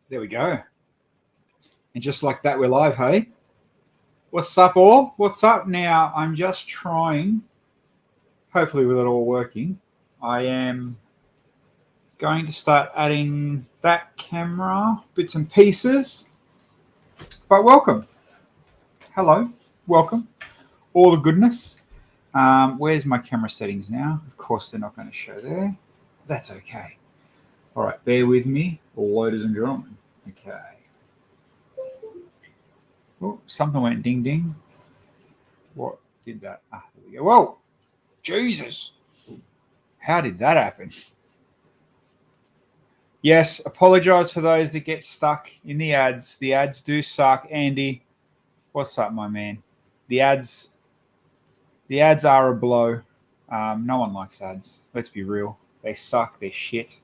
There we go. And just like that, we're live, hey? What's up, all? What's up now? I'm just trying, hopefully with it all working, I am going to start adding that camera, bits and pieces. But welcome. Hello. Welcome. All the goodness. Where's my camera settings now? Of course, they're not going to show there. That's okay. All right, bear with me, ladies and gentlemen. Okay. Oh, something went ding ding. What did that? There we go. Whoa! Jesus! How did that happen? Yes, apologise for those that get stuck in the ads. The ads do suck. Andy, what's up, my man? The ads are a blow. No one likes ads. Let's be real. They suck. They're shit.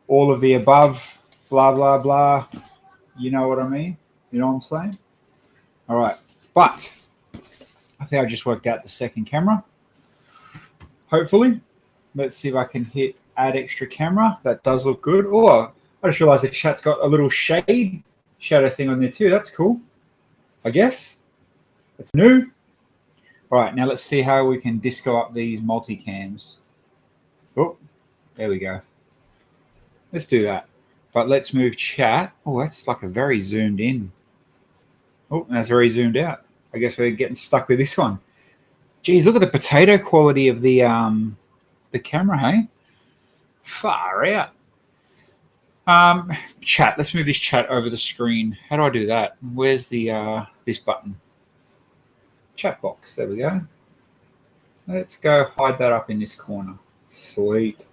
All of the above, blah, blah, blah. You know what I mean? You know what I'm saying? All right. But I think I just worked out the second camera. Hopefully. Let's see if I can hit add extra camera. That does look good. Oh, I just realized the chat's got a little shadow thing on there too. That's cool. I guess. That's new. All right. Now let's see how we can disco up these multicams. Oh, there we go. Let's do that. But let's move chat. Oh, that's like a very zoomed in. Oh, that's very zoomed out. I guess we're getting stuck with this one. Geez, look at the potato quality of the camera, hey? Far out. Chat. Let's move this chat over the screen. How do I do that? Where's the this button? Chat box. There we go. Let's go hide that up in this corner. Sweet.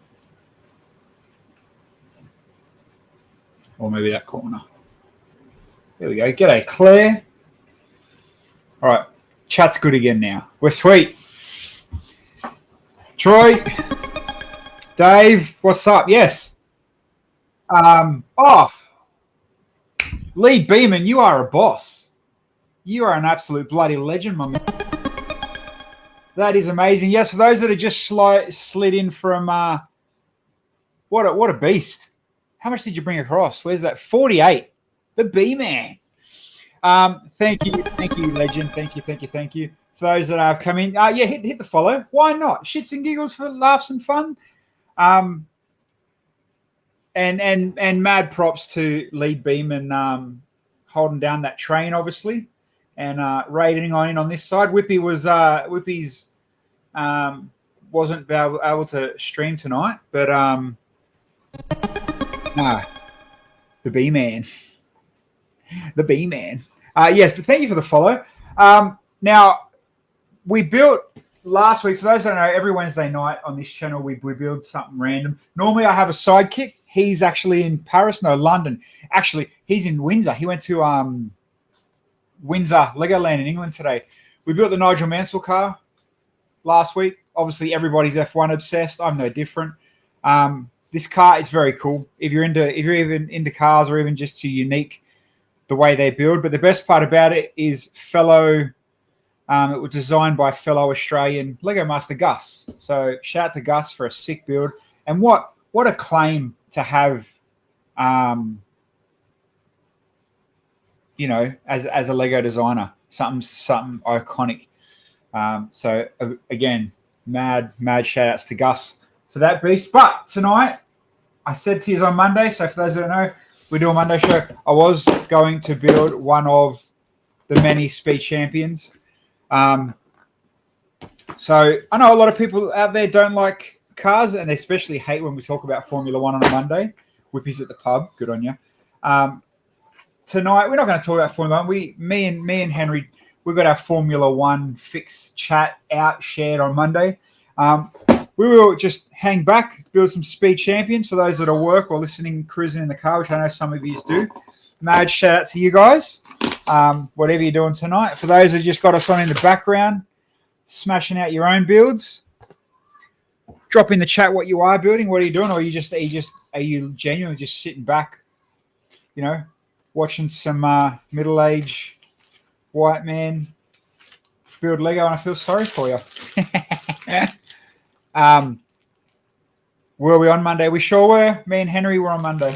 Or maybe that corner. There we go. G'day, Claire. All right. Chat's good again now. We're sweet. Troy. Dave, what's up? Yes. Lee Beeman, you are a boss. You are an absolute bloody legend, my man. That is amazing. Yes, for those that are just slid in from what a beast. How much did you bring across? Where's that? 48. The B-Man. Thank you, legend. Thank you. For those that have come in, yeah, hit the follow. Why not? Shits and giggles for laughs and fun. And mad props to Lee Beeman holding down that train, obviously, and raiding on this side. Whippy's wasn't able to stream tonight, but the B-Man. The B-Man. Yes, but thank you for the follow. Now, we built last week, for those that don't know, every Wednesday night on this channel, we build something random. Normally, I have a sidekick. He's actually in London. Actually, he's in Windsor. He went to Windsor, Legoland in England today. We built the Nigel Mansell car last week. Obviously, everybody's F1 obsessed. I'm no different. This car, it's very cool. If you're even into cars or even just too unique the way they build. But the best part about it is it was designed by fellow Australian Lego Master Gus. So shout out to Gus for a sick build. And what a claim to have, as a Lego designer, something iconic. So again, mad shout outs to Gus for that beast. But tonight, I said to you on Monday, so for those that don't know, we do a Monday show. I was going to build one of the many speed champions. So I know a lot of people out there don't like cars, and they especially hate when we talk about Formula One on a Monday. Whippy's at the pub. Good on you. Tonight, we're not going to talk about Formula One. Me and Henry, we've got our Formula One fix chat out shared on Monday. We will just hang back, build some speed champions for those that are work or listening, cruising in the car, which I know some of you do. Mad shout out to you guys. Whatever you're doing tonight. For those that just got us on in the background, smashing out your own builds, drop in the chat what you are building. What are you doing? Or are you genuinely just sitting back, watching some middle-aged white man build Lego, and I feel sorry for you. Were we on Monday? We sure were. Me and Henry were on Monday.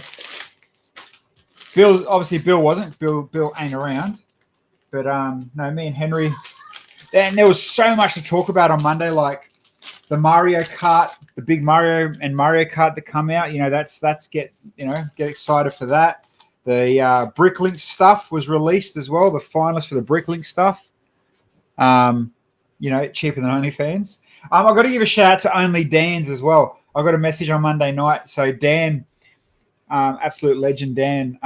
Bill wasn't. Bill ain't around. But no, me and Henry, and there was so much to talk about on Monday, like the Mario Kart, the big Mario and Mario Kart that come out. That's get excited for that. The Bricklink stuff was released as well. The finalists for the Bricklink stuff. Cheaper than OnlyFans. I've got to give a shout out to Only Dan's as well. I got a message on Monday night. So Dan, absolute legend, Dan.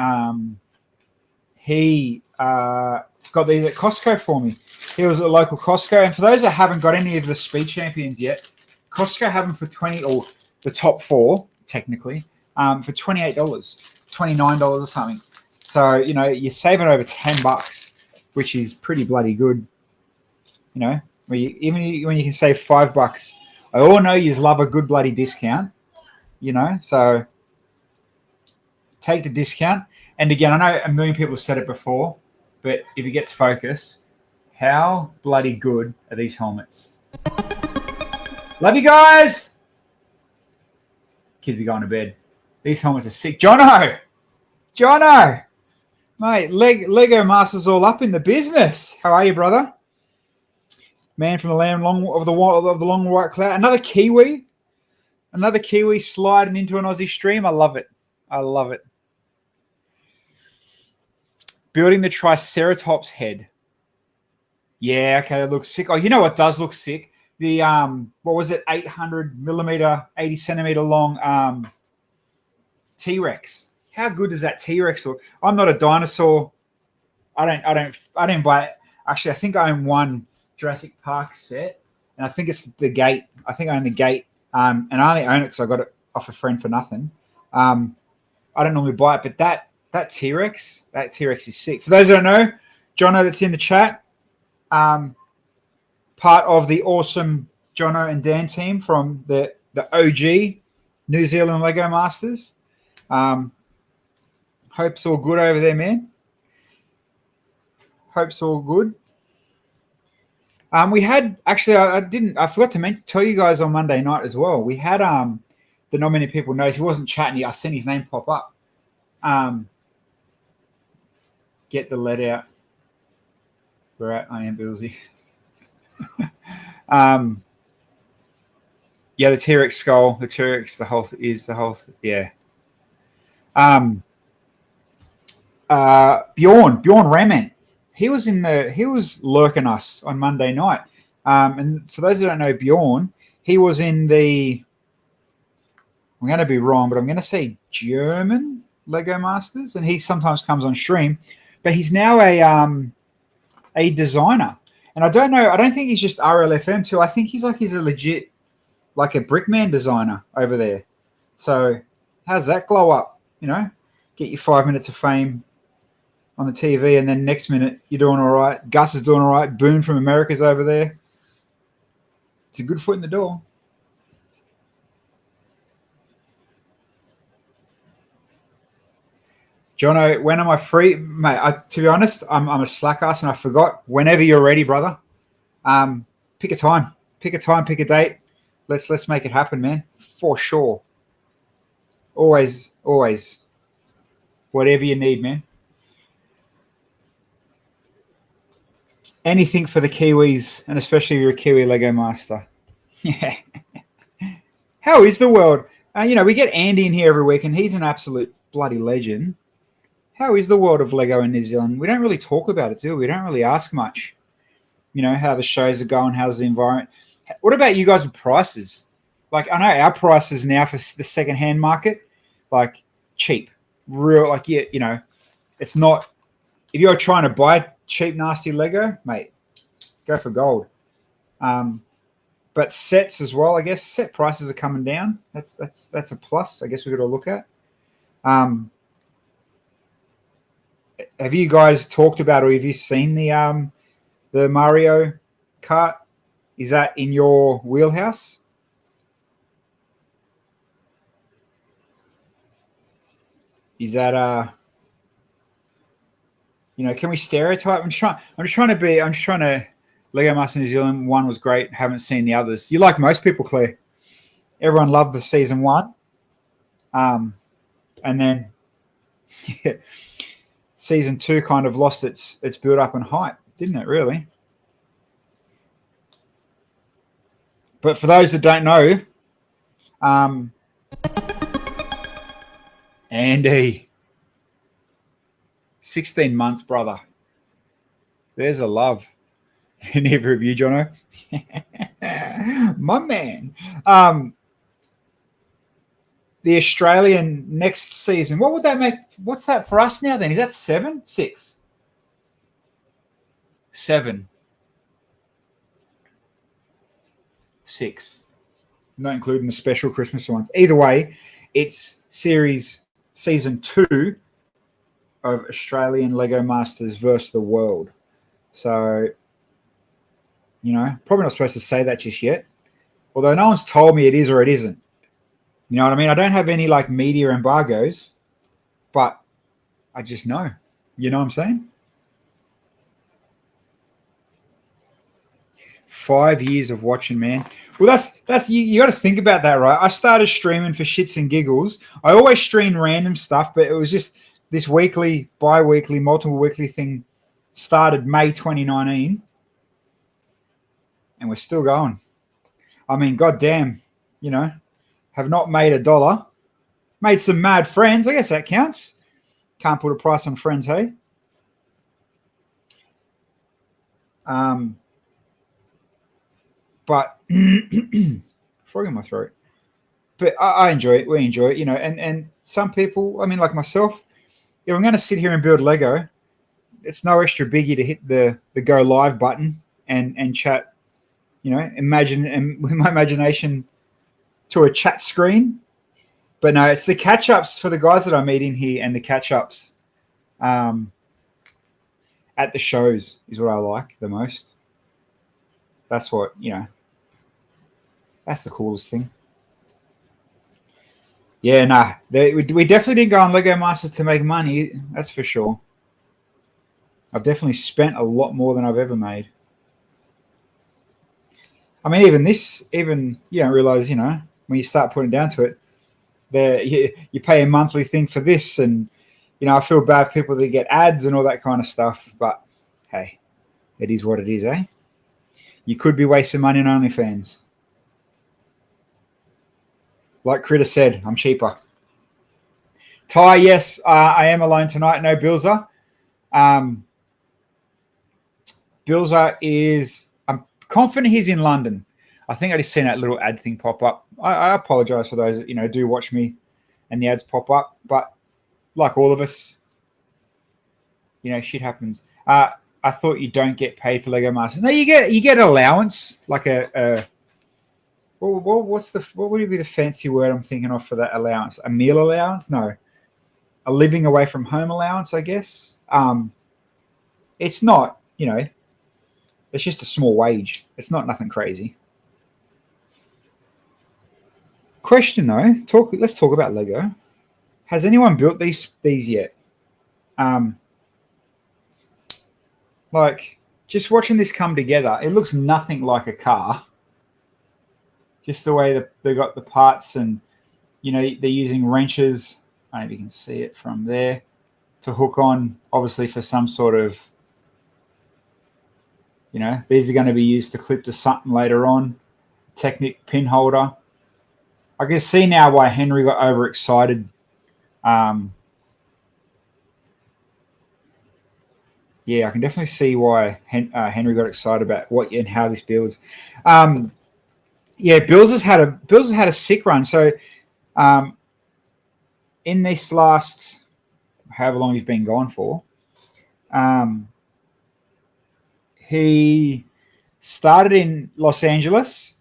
He got these at Costco for me. He was at a local Costco, and for those that haven't got any of the Speed Champions yet, Costco have them for $20, or the top 4 technically, for $28, $29 or something. So you're saving over $10, which is pretty bloody good. Even when you can save $5, I all know you love a good bloody discount. So take the discount. And again, I know a million people said it before, but if it gets focused, how bloody good are these helmets? Love you guys. Kids are going to bed. These helmets are sick. Jono, mate, Lego Masters all up in the business. How are you, brother? Man from the land of the long white cloud. Another Kiwi sliding into an Aussie stream. I love it. Building the Triceratops head. Yeah, okay, that looks sick. Oh, you know what does look sick? The 800 millimeter, 80 centimeter long T-Rex. How good does that T-Rex look? I'm not a dinosaur. I don't buy it. Actually, I think I own one Jurassic Park set, and I think it's the Gate. I think I own the Gate, and I only own it because I got it off a friend for nothing. I don't normally buy it, but that T-Rex is sick. For those that don't know, Jono that's in the chat, part of the awesome Jono and Dan team from the OG New Zealand Lego Masters. Hope's all good over there, man. Hope's all good. We had actually, I forgot to tell you guys on Monday night as well. We had the not many people knows he wasn't chatting. I seen his name pop up. Get the lead out. We're at I am Billsy. The T-Rex skull, the T-Rex, the whole. Yeah. Bjorn Raman. He was lurking us on Monday night. And for those that don't know Bjorn, he was in the, I'm going to be wrong, but I'm going to say German Lego Masters, and he sometimes comes on stream, but he's now a designer. And I don't think he's just RLFM too. I think he's a legit, like a Brickman designer over there. So how's that glow up? Get you 5 minutes of fame on the TV, and then next minute you're doing all right. Gus is doing all right. Boone from America's over there. It's a good foot in the door. Jono, when am I free? Mate, to be honest, I'm a slack ass and I forgot. Whenever you're ready, brother. Pick a time. Pick a date. Let's make it happen, man. For sure. Always. Whatever you need, man. Anything for the Kiwis, and especially if you're a Kiwi Lego master. Yeah. How is the world? We get Andy in here every week, and he's an absolute bloody legend. How is the world of Lego in New Zealand? We don't really talk about it, do we? We don't really ask much. How the shows are going, how's the environment. What about you guys with prices? Like, I know our prices now for the second-hand market, like, cheap. Real, like, yeah, it's not, if you're trying to buy cheap, nasty Lego, mate, go for gold. But sets as well, I guess. Set prices are coming down. That's a plus, I guess we've got to look at. Have you guys talked about, or have you seen the Mario Kart? Is that in your wheelhouse? Is that can we stereotype? I'm just trying to Lego Master New Zealand 1 was great. Haven't seen the others. You like most people, Claire. Everyone loved the season 1. And then season 2 kind of lost its build up and hype, didn't it? Really. But for those that don't know, Andy, 16 months, brother. There's a love in every of you, Jono. My man. The Australian next season, what would that make? What's that for us now then? Is that 7? 6? 7. 6. Not including the special Christmas ones. Either way, it's season 2 of Australian Lego Masters versus the world. So, probably not supposed to say that just yet. Although no one's told me it is or it isn't. You know what I mean? I don't have any media embargoes, but I just know. You know what I'm saying? 5 years of watching, man. Well, that's you got to think about that, right? I started streaming for shits and giggles. I always stream random stuff, but it was just this weekly, bi-weekly, multiple weekly thing started May 2019, and we're still going. I mean, goddamn, have not made $1. Made some mad friends. I guess that counts. Can't put a price on friends, hey? But frog in my throat. But I enjoy it. We enjoy it, and some people, I mean, like myself, if I'm going to sit here and build Lego, it's no extra biggie to hit the go live button and chat, imagine with my imagination to a chat screen. But no, it's the catch-ups for the guys that I meet in here and the catch-ups at the shows is what I like the most. That's what, that's the coolest thing. Yeah, nah, we definitely didn't go on Lego Masters to make money. That's for sure. I've definitely spent a lot more than I've ever made. I mean, even you don't realize, when you start putting it down to it, you pay a monthly thing for this, and I feel bad for people that get ads and all that kind of stuff. But hey, it is what it is, eh? You could be wasting money on OnlyFans. Like Critter said, I'm cheaper. Ty, yes, I am alone tonight. No Bilza. Bilza is, I'm confident he's in London. I think I just seen that little ad thing pop up. I apologize for those that, do watch me and the ads pop up. But like all of us, shit happens. I thought you don't get paid for Lego Masters. No, you get allowance, like what would be the fancy word I'm thinking of for that allowance? A meal allowance? No, a living away from home allowance, I guess. It's not, it's just a small wage. It's not nothing crazy. Question though, let's talk about Lego. Has anyone built these yet? Just watching this come together, it looks nothing like a car. Just the way that they got the parts, and they're using wrenches. I don't know if you can see it from there to hook on, obviously for some sort of, these are going to be used to clip to something later on. Technic pin holder. I can see now why Henry got overexcited. Yeah, I can definitely see why Henry got excited about what and how this builds. Yeah, Bills has had a sick run. So, in this last, however long he's been gone for, he started in Los Angeles,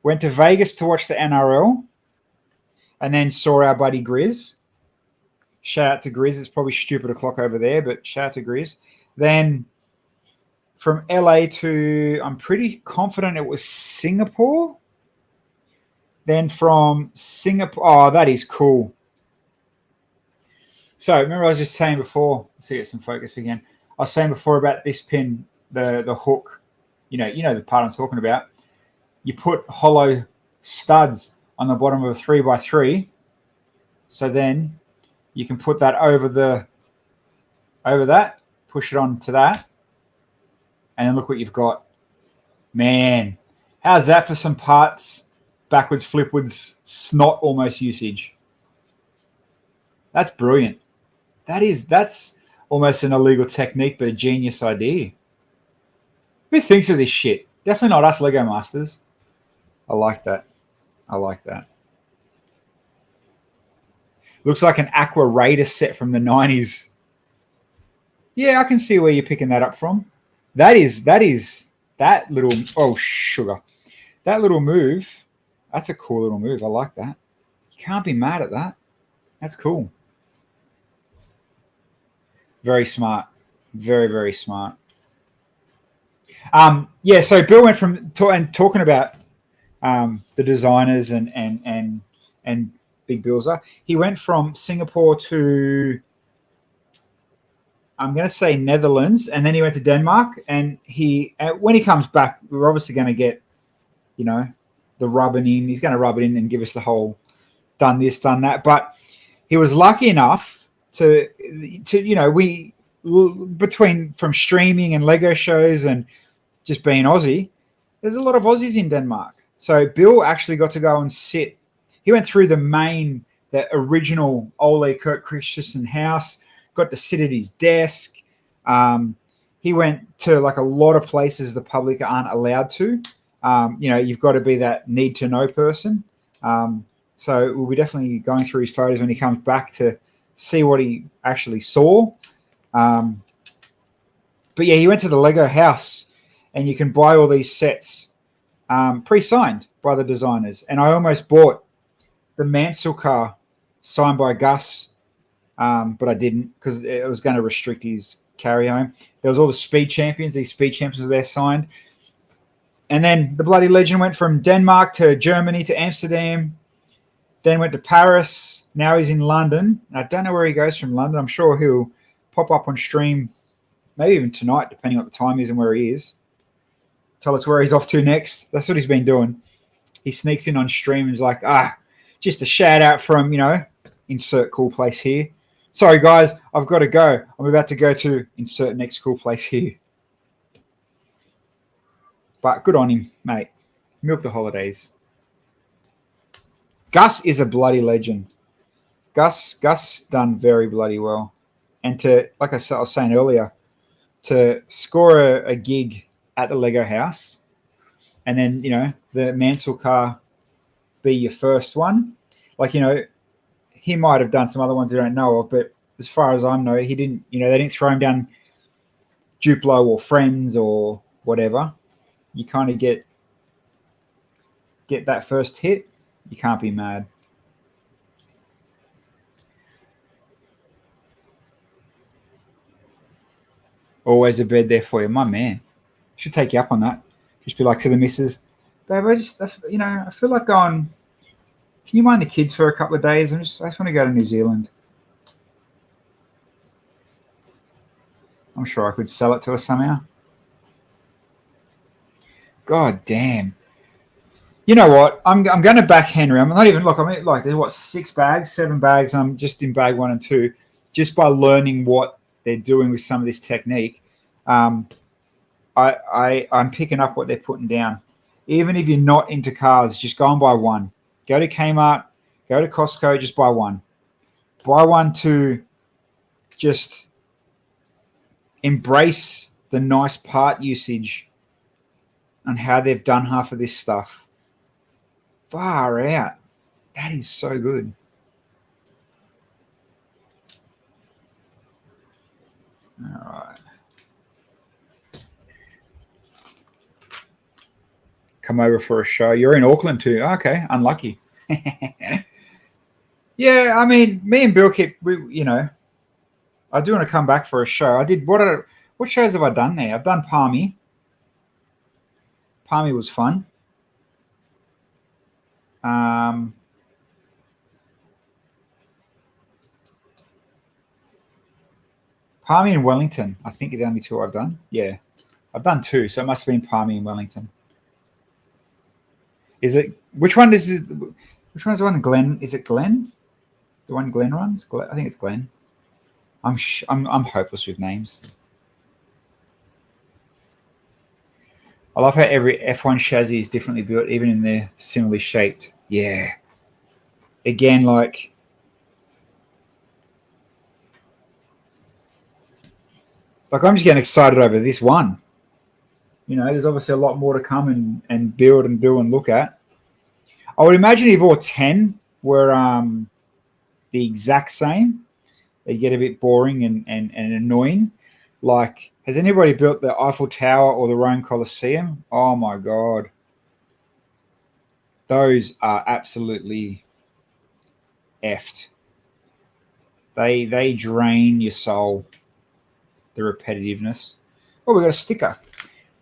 went to Vegas to watch the NRL, and then saw our buddy Grizz. Shout out to Grizz. It's probably stupid o'clock over there, but shout out to Grizz. Then from LA to, I'm pretty confident it was Singapore. Then from Singapore, oh, that is cool. So remember I was just saying before, let's get some focus again. I was saying before about this pin, the hook, you know the part I'm talking about. You put hollow studs on the bottom of a 3x3. So then you can put that over the over that, push it on to that, and then look what you've got. Man, how's that for some parts, backwards, flipwards, snot almost usage? That's brilliant. That's almost an illegal technique, but a genius idea. Who thinks of this shit? Definitely not us Lego Masters. I like that. I like that. Looks like an Aqua Raider set from the 90s. Yeah, I can see where you're picking that up from. That little, oh, sugar. That little move, that's a cool little move. I like that. You can't be mad at that. That's cool. Very smart. Very, very smart. Yeah, so Bill went from talking about the designers and Big Billser. He went from Singapore to, I'm going to say, Netherlands, and then he went to Denmark. And when he comes back, we're obviously going to get, the rubbing in. He's going to rub it in and give us the whole done this, done that. But he was lucky enough to between from streaming and Lego shows and just being Aussie, there's a lot of Aussies in Denmark. So Bill actually got to go and sit. He went through the original Ole Kirk Christensen house, got to sit at his desk. He went to like a lot of places the public aren't allowed to. You've got to be that need to know person. So we'll be definitely going through his photos when he comes back to see what he actually saw. But yeah, he went to the Lego house, and you can buy all these sets pre-signed by the designers. And I almost bought the Mansell car signed by Gus, but I didn't because it was going to restrict his carry home. There was all the speed champions. These speed champions were there signed. And then the bloody legend went from Denmark to Germany to Amsterdam, then went to Paris. Now he's in London. I don't know where he goes from London. I'm sure he'll pop up on stream, maybe even tonight, depending on what the time is and where he is. Tell us where he's off to next. That's what he's been doing. He sneaks in on stream and is like, just a shout out from, insert cool place here. Sorry, guys, I've got to go. I'm about to go to insert next cool place here. But good on him, mate. Milk the holidays. Gus is a bloody legend. Gus done very bloody well. And to, like I was saying earlier, to score a gig at the Lego house and then, the Mansell car be your first one. Like, he might have done some other ones I don't know of, but as far as I know, he didn't, they didn't throw him down Duplo or Friends or whatever. You kind of get that first hit, you can't be mad. Always a bed there for you, my man. Should take you up on that. Just be like to the missus, babe, I feel like going, can you mind the kids for a couple of days? I just want to go to New Zealand. I'm sure I could sell it to her somehow. God damn. You know what? I'm going to back Henry. I'm not even, there's 7 bags. I'm just in bag 1 and 2, just by learning what they're doing with some of this technique. I'm picking up what they're putting down. Even if you're not into cars, just go and buy one. Go to Kmart, go to Costco, just buy one. Buy one to just embrace the nice part usage and how they've done half of this stuff. Far out. That is so good. All right. Come over for a show. You're in Auckland too. Okay, unlucky. Yeah, I mean, me and Bill I do want to come back for a show. I did. What shows have I done there? I've done Palmy. Palmy was fun. Palmy and Wellington, I think, are the only 2 I've done. Yeah, I've done 2, so it must have been Palmy and Wellington. Is it? Which one is it? Which one's the one? Glenn? Is it Glenn? The one Glenn runs? I think it's Glenn. I'm hopeless with names. I love how every F1 chassis is differently built, even in they're similarly shaped. Yeah. Again, like I'm just getting excited over this one. You know, there's obviously a lot more to come and build and do and look at. I would imagine if all 10 were the exact same, they get a bit boring and annoying. Like, has anybody built the Eiffel Tower or the Rome Colosseum? Oh my God. Those are absolutely effed. They drain your soul, the repetitiveness. Oh, we got a sticker.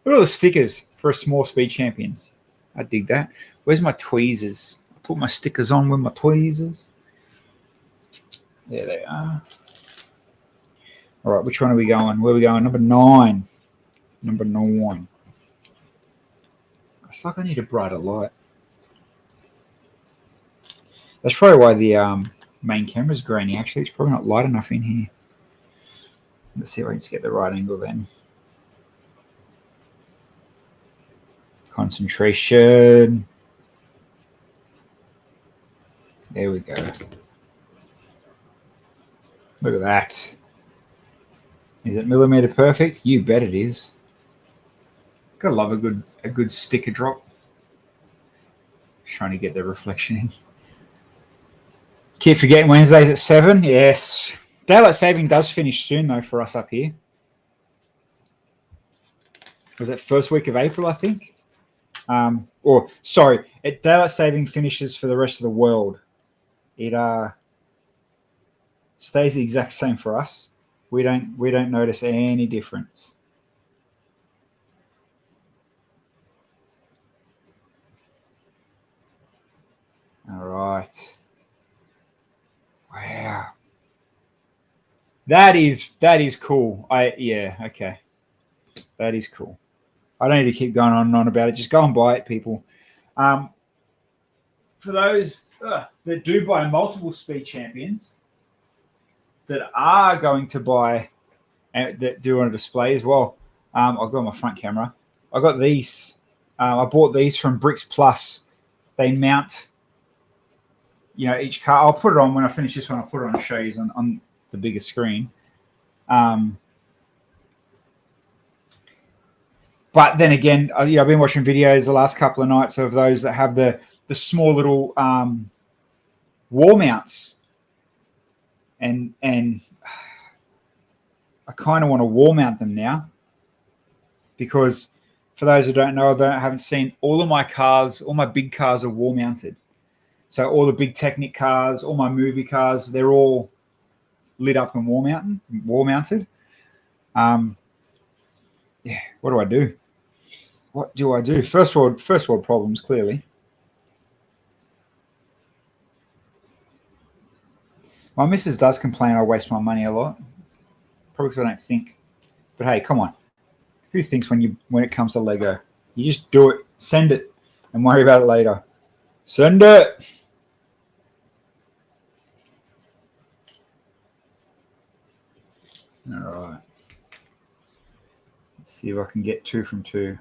Look at all the stickers for a small speed champions. I dig that. Where's my tweezers? I put my stickers on with my tweezers. There they are. All right, which one are we going? Where are we going? Number 9. Number 9. It's like I need a brighter light. That's probably why the main camera's grainy. Actually, it's probably not light enough in here. Let's see if I can just get the right angle then. Concentration. There we go. Look at that. Is it millimeter perfect? You bet it is. Gotta love a good sticker drop. Just trying to get the reflection in. Keep forgetting Wednesdays at 7. Yes. Daylight saving does finish soon though for us up here. Was it first week of April, I think? Daylight saving finishes for the rest of the world. It stays the exact same for us. We don't notice any difference. All right. Wow. That is cool. Okay. That is cool. I don't need to keep going on and on about it. Just go and buy it, people. For those that do buy multiple speed champions that are going to buy and that do on a display as well, I've got my front camera. I got these. I bought these from Bricks Plus. They mount, each car. I'll put it on when I finish this one. I'll put it on and show you on the bigger screen. But then again, I've been watching videos the last couple of nights of those that have the small little wall mounts, and I kind of want to wall mount them now, because for those who don't know, haven't seen, all of my cars, all my big cars are wall mounted. So all the big Technic cars, all my movie cars, they're all lit up and wall mounted. What do I do? What do I do? First world problems, clearly. My missus does complain I waste my money a lot. Probably because I don't think. But hey, come on. Who thinks when it comes to Lego? You just do it, send it, and worry about it later. Send it. All right. Let's see if I can get 2 from 2.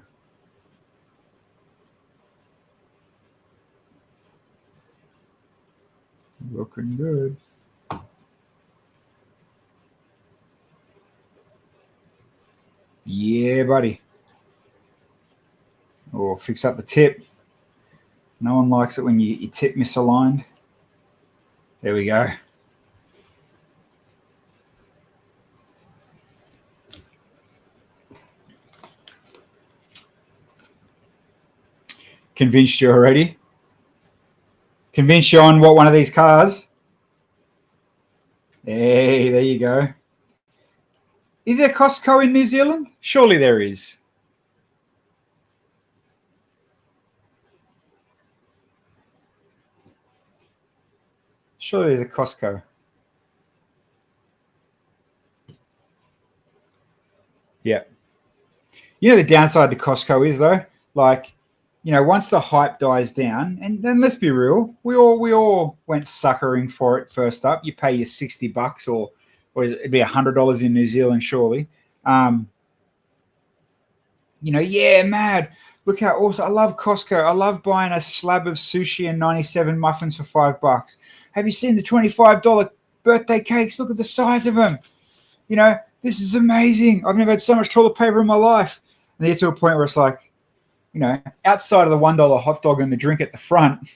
Looking good. Yeah, buddy. Or fix up the tip. No one likes it when your tip misaligned. There we go. Convinced you already? Convinced you on what one of these cars? Hey, there you go. Is there Costco in New Zealand? Surely there is. Surely there's a Costco. Yeah. The downside to Costco is, though, like, once the hype dies down, and then let's be real, we all went suckering for it first up. You pay your $60 or or it'd be $100 in New Zealand, surely. Yeah, mad. Look how awesome. I love Costco. I love buying a slab of sushi and 97 muffins for $5. Have you seen the $25 birthday cakes? Look at the size of them. This is amazing. I've never had so much toilet paper in my life. And you get to a point where it's like, outside of the $1 hot dog and the drink at the front,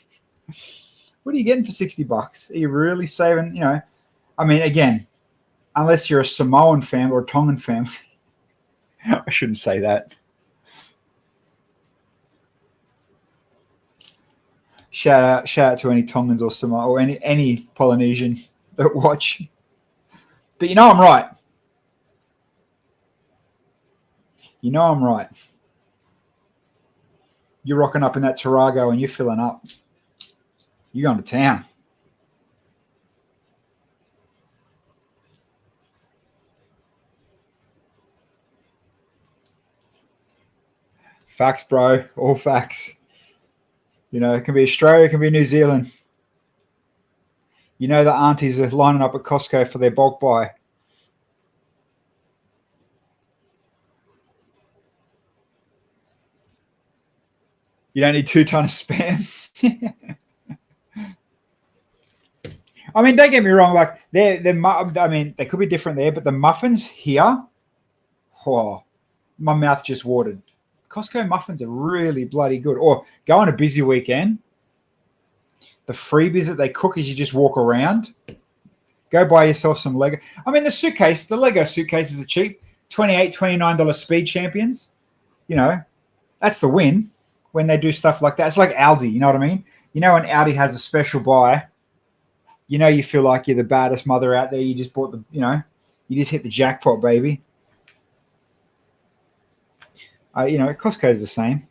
what are you getting for $60? Are you really saving? Again, unless you're a Samoan family or a Tongan family. I shouldn't say that. Shout out to any Tongans or Samoa or any Polynesian that watch. But I'm right. I'm right. You're rocking up in that Tarago and you're filling up. You're going to town. Facts, bro. All facts. It can be Australia, it can be New Zealand. The aunties are lining up at Costco for their bulk buy. You don't need 2 tons of spam. Don't get me wrong. Like they could be different there, but the muffins here, my mouth just watered. Costco muffins are really bloody good. Or go on a busy weekend. The freebies that they cook as you just walk around. Go buy yourself some Lego. The Lego suitcases are cheap. $28, $29 Speed Champions. That's the win when they do stuff like that. It's like Aldi, you know what I mean? When Aldi has a special buy, you feel like you're the baddest mother out there. You just bought you just hit the jackpot, baby. Costco's the same.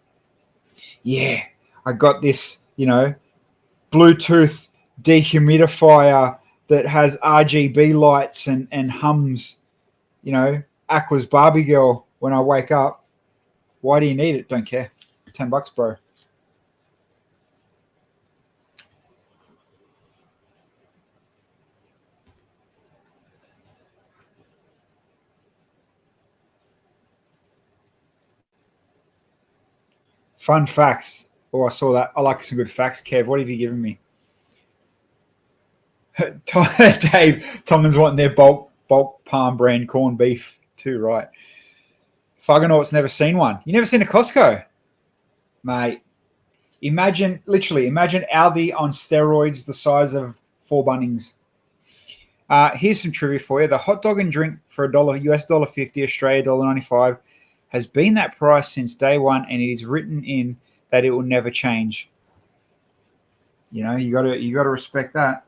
Yeah, I got this, Bluetooth dehumidifier that has RGB lights and hums, Aqua's Barbie Girl when I wake up. Why do you need it? Don't care. $10, bro. Fun facts. Oh, I saw that. I like some good facts. Kev, what have you given me? Dave, Tongans wanting their bulk palm brand corned beef too, right? Fuggernaut's never seen one. You never seen a Costco? Mate, imagine Aldi on steroids the size of 4 Bunnings. Here's some trivia for you. The hot dog and drink for $1.50, Australia $1.95, has been that price since day one, and it is written in that it will never change. You got to respect that.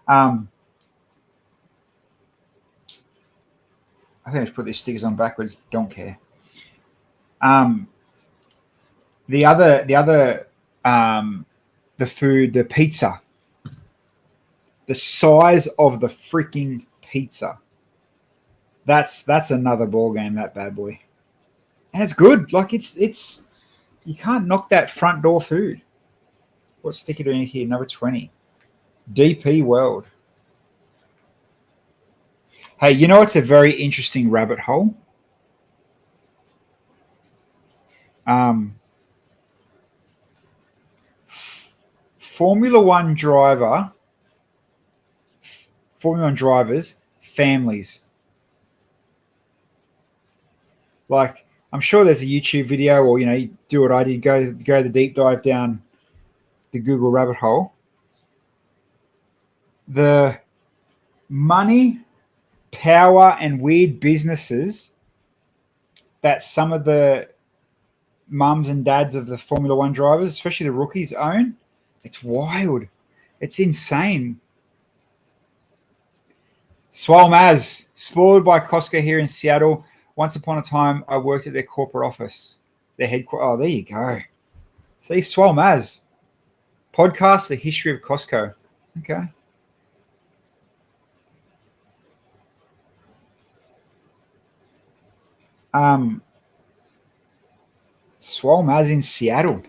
I think I should put these stickers on backwards. Don't care. The food, the pizza, the size of the freaking pizza. That's another ball game. That bad boy, and it's good. Like it's you can't knock that front door food. What sticker do we need here? Number 20. DP World. Hey, it's a very interesting rabbit hole. Formula One drivers, families. Like, I'm sure there's a YouTube video, or you do what I did, go the deep dive down the Google rabbit hole. The money, power, and weird businesses that some of the mums and dads of the Formula One drivers, especially the rookies, own, it's wild. It's insane. Swole Maz, spoiled by Costco here in Seattle. Once upon a time, I worked at their corporate office, their headquarters. Oh, there you go. See, Swole Maz. Podcast, The History of Costco. Okay. Swole Maz in Seattle.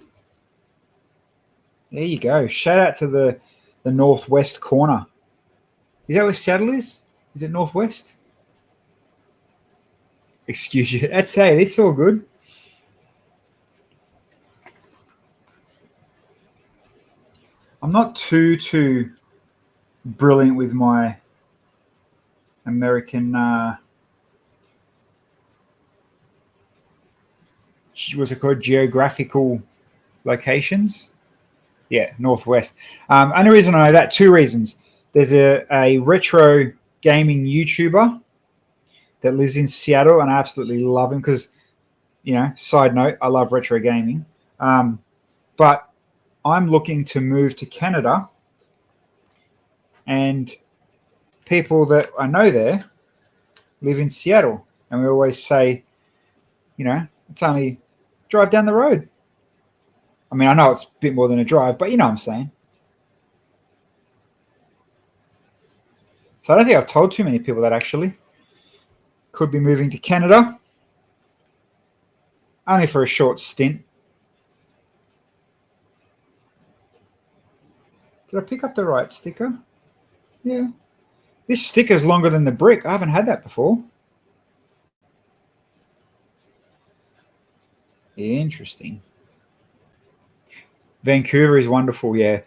There you go. Shout out to the northwest corner. Is that where Seattle is? Is it Northwest? Excuse you. That's hey, it's all good. I'm not too brilliant with my American what's it called? Geographical locations. Yeah, Northwest. Only reason I know that, two reasons. There's a retro gaming YouTuber that lives in Seattle, and I absolutely love him because, side note, I love retro gaming. But I'm looking to move to Canada, and people that I know there live in Seattle, and we always say, it's only drive down the road. I mean, I know it's a bit more than a drive, but you know what I'm saying. So I don't think I've told too many people that actually. Could be moving to Canada, only for a short stint. Did I pick up the right sticker? Yeah. This sticker's longer than the brick. I haven't had that before. Interesting. Vancouver is wonderful, yeah.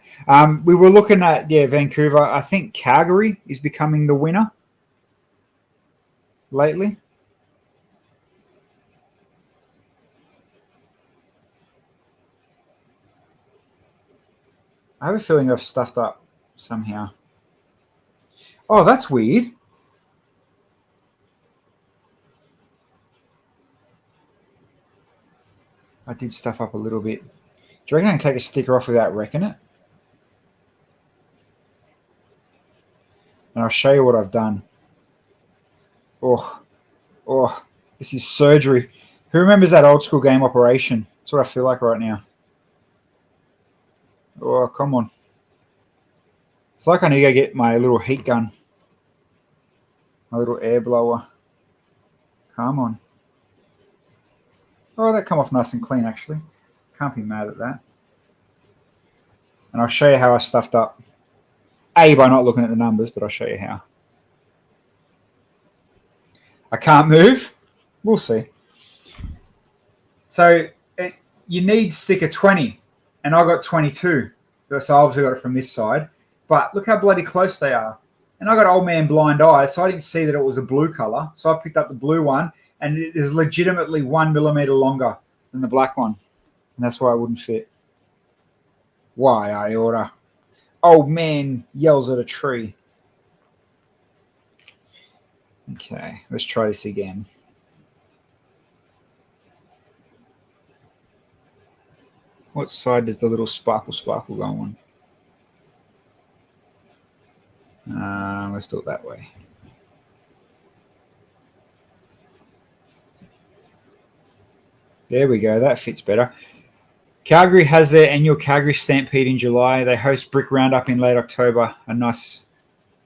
We were looking at, Vancouver. I think Calgary is becoming the winner lately. I have a feeling I've stuffed up somehow. Oh, that's weird. I did stuff up a little bit. Do you reckon I can take a sticker off without wrecking it? And I'll show you what I've done. Oh, this is surgery. Who remembers that old school game Operation? That's what I feel like right now. Oh, come on. It's like I need to go get my little heat gun. My little air blower. Come on. Oh, that come off nice and clean, actually. Can't be mad at that. And I'll show you how I stuffed up. A, by not looking at the numbers, but I'll show you how. I can't move. We'll see. So you need sticker 20, and I got 22. So I obviously got it from this side. But look how bloody close they are. And I got old man blind eye, so I didn't see that it was a blue color. So I picked up the blue one, and it is legitimately 1 millimeter longer than the black one. And that's why it wouldn't fit. Why, I order? Old man yells at a tree. Okay, let's try this again. What side does the little sparkle go on? Let's do it that way. There we go. That fits better. Calgary has their annual Calgary Stampede in July. They host Brick Roundup in late October. A nice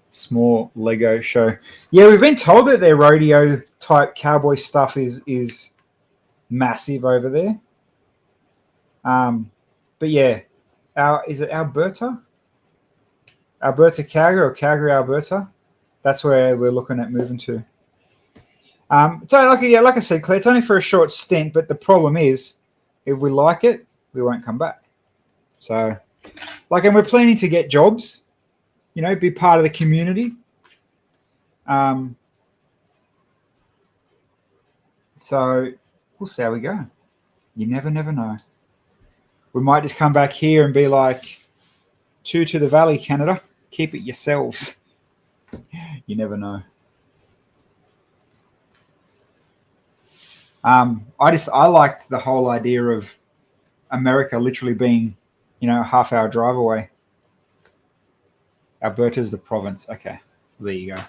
small Lego show. Yeah, we've been told that their rodeo type cowboy stuff is massive over there. But yeah, is it Alberta? Alberta, Calgary, or Calgary, Alberta? That's where we're looking at moving to. So like I said, Claire, it's only for a short stint, but the problem is, if we like it, we won't come back. So, and we're planning to get jobs, be part of the community. So we'll see how we go. You never know. We might just come back here and be like, to the valley, Canada. Keep it yourselves. You never know. I liked the whole idea of America literally being, a half-hour drive away. Alberta's the province. Okay, there you go.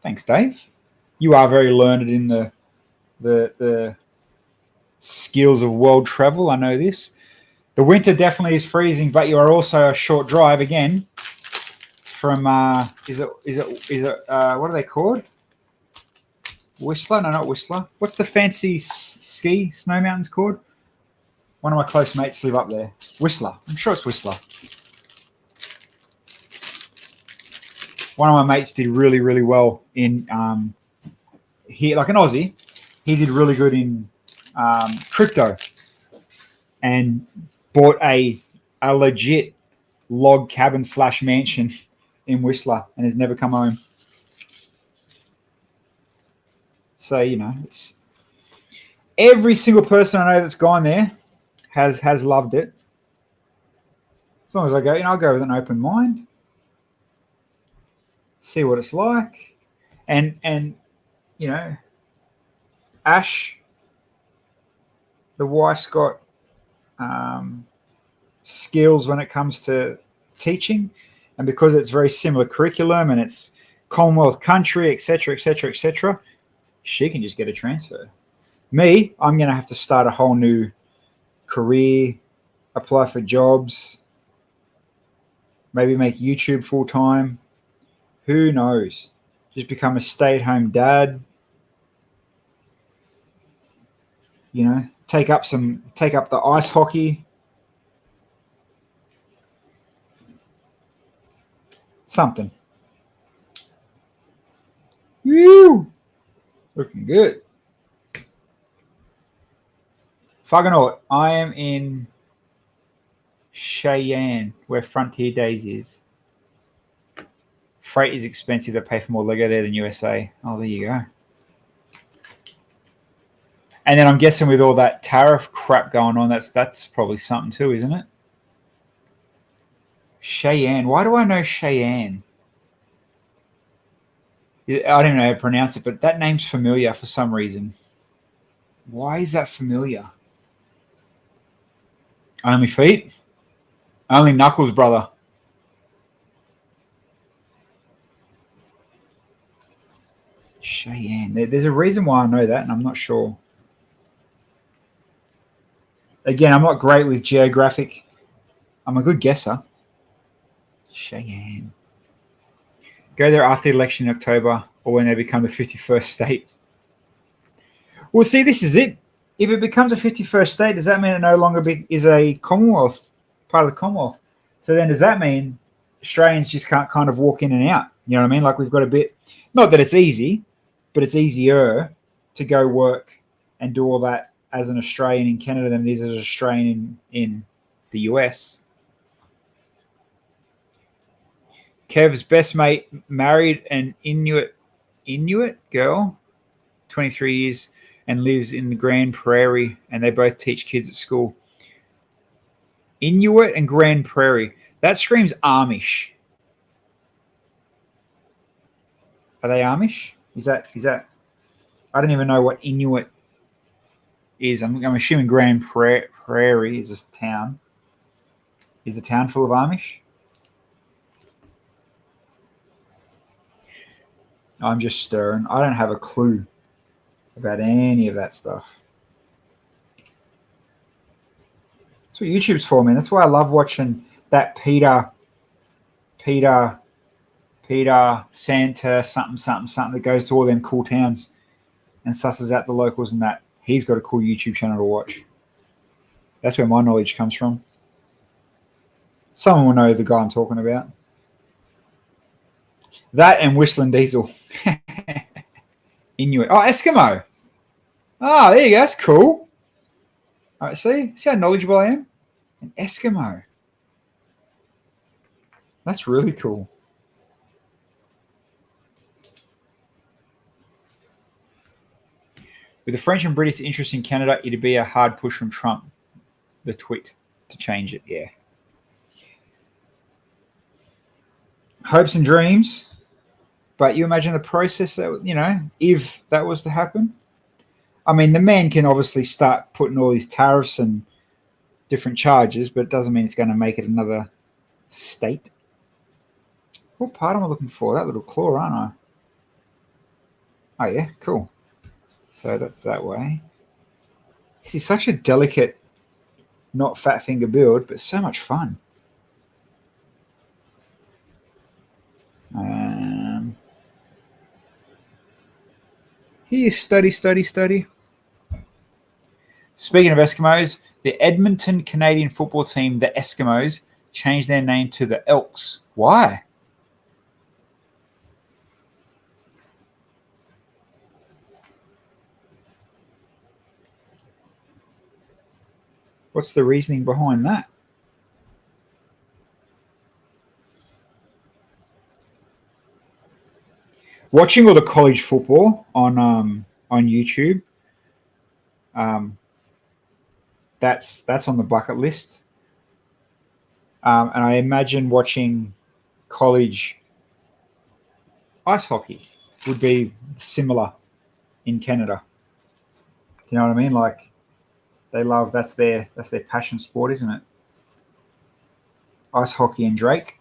Thanks, Dave. You are very learned in the skills of world travel. I know this. The winter definitely is freezing, but you are also a short drive again from is it what are they called? Whistler? No, not Whistler. What's the fancy snow mountains called? One of my close mates live up there. Whistler. I'm sure it's Whistler. one of my mates did really, really well in he like an Aussie. He did really good in crypto and bought a legit log cabin / mansion in Whistler and has never come home. So, it's every single person I know that's gone there has loved it. As long as I go, I'll go with an open mind, see what it's like. And Ash, the wife's got skills when it comes to teaching, and because it's very similar curriculum and it's Commonwealth country, etc., etc., etc., she can just get a transfer. Me, I'm going to have to start a whole new career, apply for jobs, maybe make YouTube full time. Who knows? Just become a stay-at-home dad. Take up the ice hockey. Something. Woo! Looking good. Fucking know. I am in Cheyenne, where Frontier Days is. Freight is expensive. They pay for more Lego there than USA. Oh, there you go. And then I'm guessing with all that tariff crap going on, that's probably something too, isn't it? Cheyenne. Why do I know Cheyenne? I don't even know how to pronounce it, but that name's familiar for some reason. Why is that familiar? Only feet? Only knuckles, brother. Cheyenne. There's a reason why I know that, and I'm not sure. Again, I'm not great with geographic. I'm a good guesser. Cheyenne. Go there after the election in October or when they become the 51st state. Well, see, this is it. If it becomes a 51st state, does that mean it no longer is a Commonwealth, part of the Commonwealth? So then does that mean Australians just can't kind of walk in and out? You know what I mean? Like we've got a bit, not that it's easy, but it's easier to go work and do all that as an Australian in Canada than it is as an Australian in the US. Kev's best mate married an Inuit girl, 23 years, and lives in the Grand Prairie, and they both teach kids at school. Inuit and Grand Prairie. That screams Amish. Are they Amish? Is that? I don't even know what Inuit is. I'm assuming Grand Prairie is a town. Is the town full of Amish? I'm just stirring. I don't have a clue about any of that stuff. That's what YouTube's for, man. That's why I love watching that Peter Santa something that goes to all them cool towns and susses out the locals and that. He's got a cool YouTube channel to watch. That's where my knowledge comes from. Someone will know the guy I'm talking about. That and Whistling Diesel. Inuit. Oh, Eskimo. Oh, there you go. That's cool. All right, see how knowledgeable I am? An Eskimo. That's really cool. With the French and British interest in Canada, it'd be a hard push from Trump, the tweet, to change it. Yeah. Hopes and dreams. But you imagine the process that, if that was to happen. I mean, the man can obviously start putting all these tariffs and different charges, but it doesn't mean it's going to make it another state. What part am I looking for? That little claw, aren't I? Oh, yeah, cool. So that's that way. This is such a delicate, not fat finger build, but so much fun. Here's study. Speaking of Eskimos, the Edmonton Canadian football team, the Eskimos, changed their name to the Elks. Why? What's the reasoning behind that? Watching all the college football on YouTube, that's on the bucket list. And I imagine watching college ice hockey would be similar in Canada. Do you know what I mean? Like they love that's their passion sport, isn't it? Ice hockey and Drake.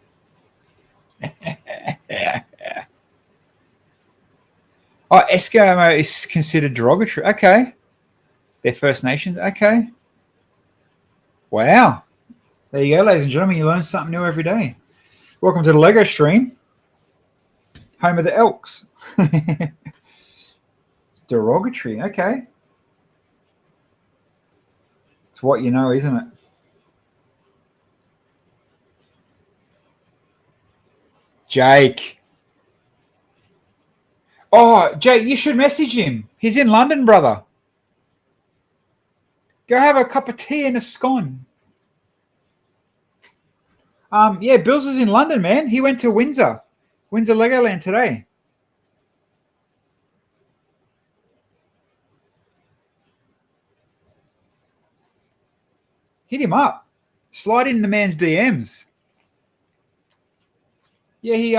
Oh, Eskimo is considered derogatory. Okay. They're First Nations. Okay. Wow. There you go, ladies and gentlemen. You learn something new every day. Welcome to the Lego stream. Home of the Elks. It's derogatory. Okay. It's what you know, isn't it? Jake. Oh, Jake, you should message him. He's in London, brother. Go have a cup of tea and a scone. Yeah, Bills is in London, man. He went to Windsor Legoland today. Hit him up. Slide in the man's DMs. Yeah, he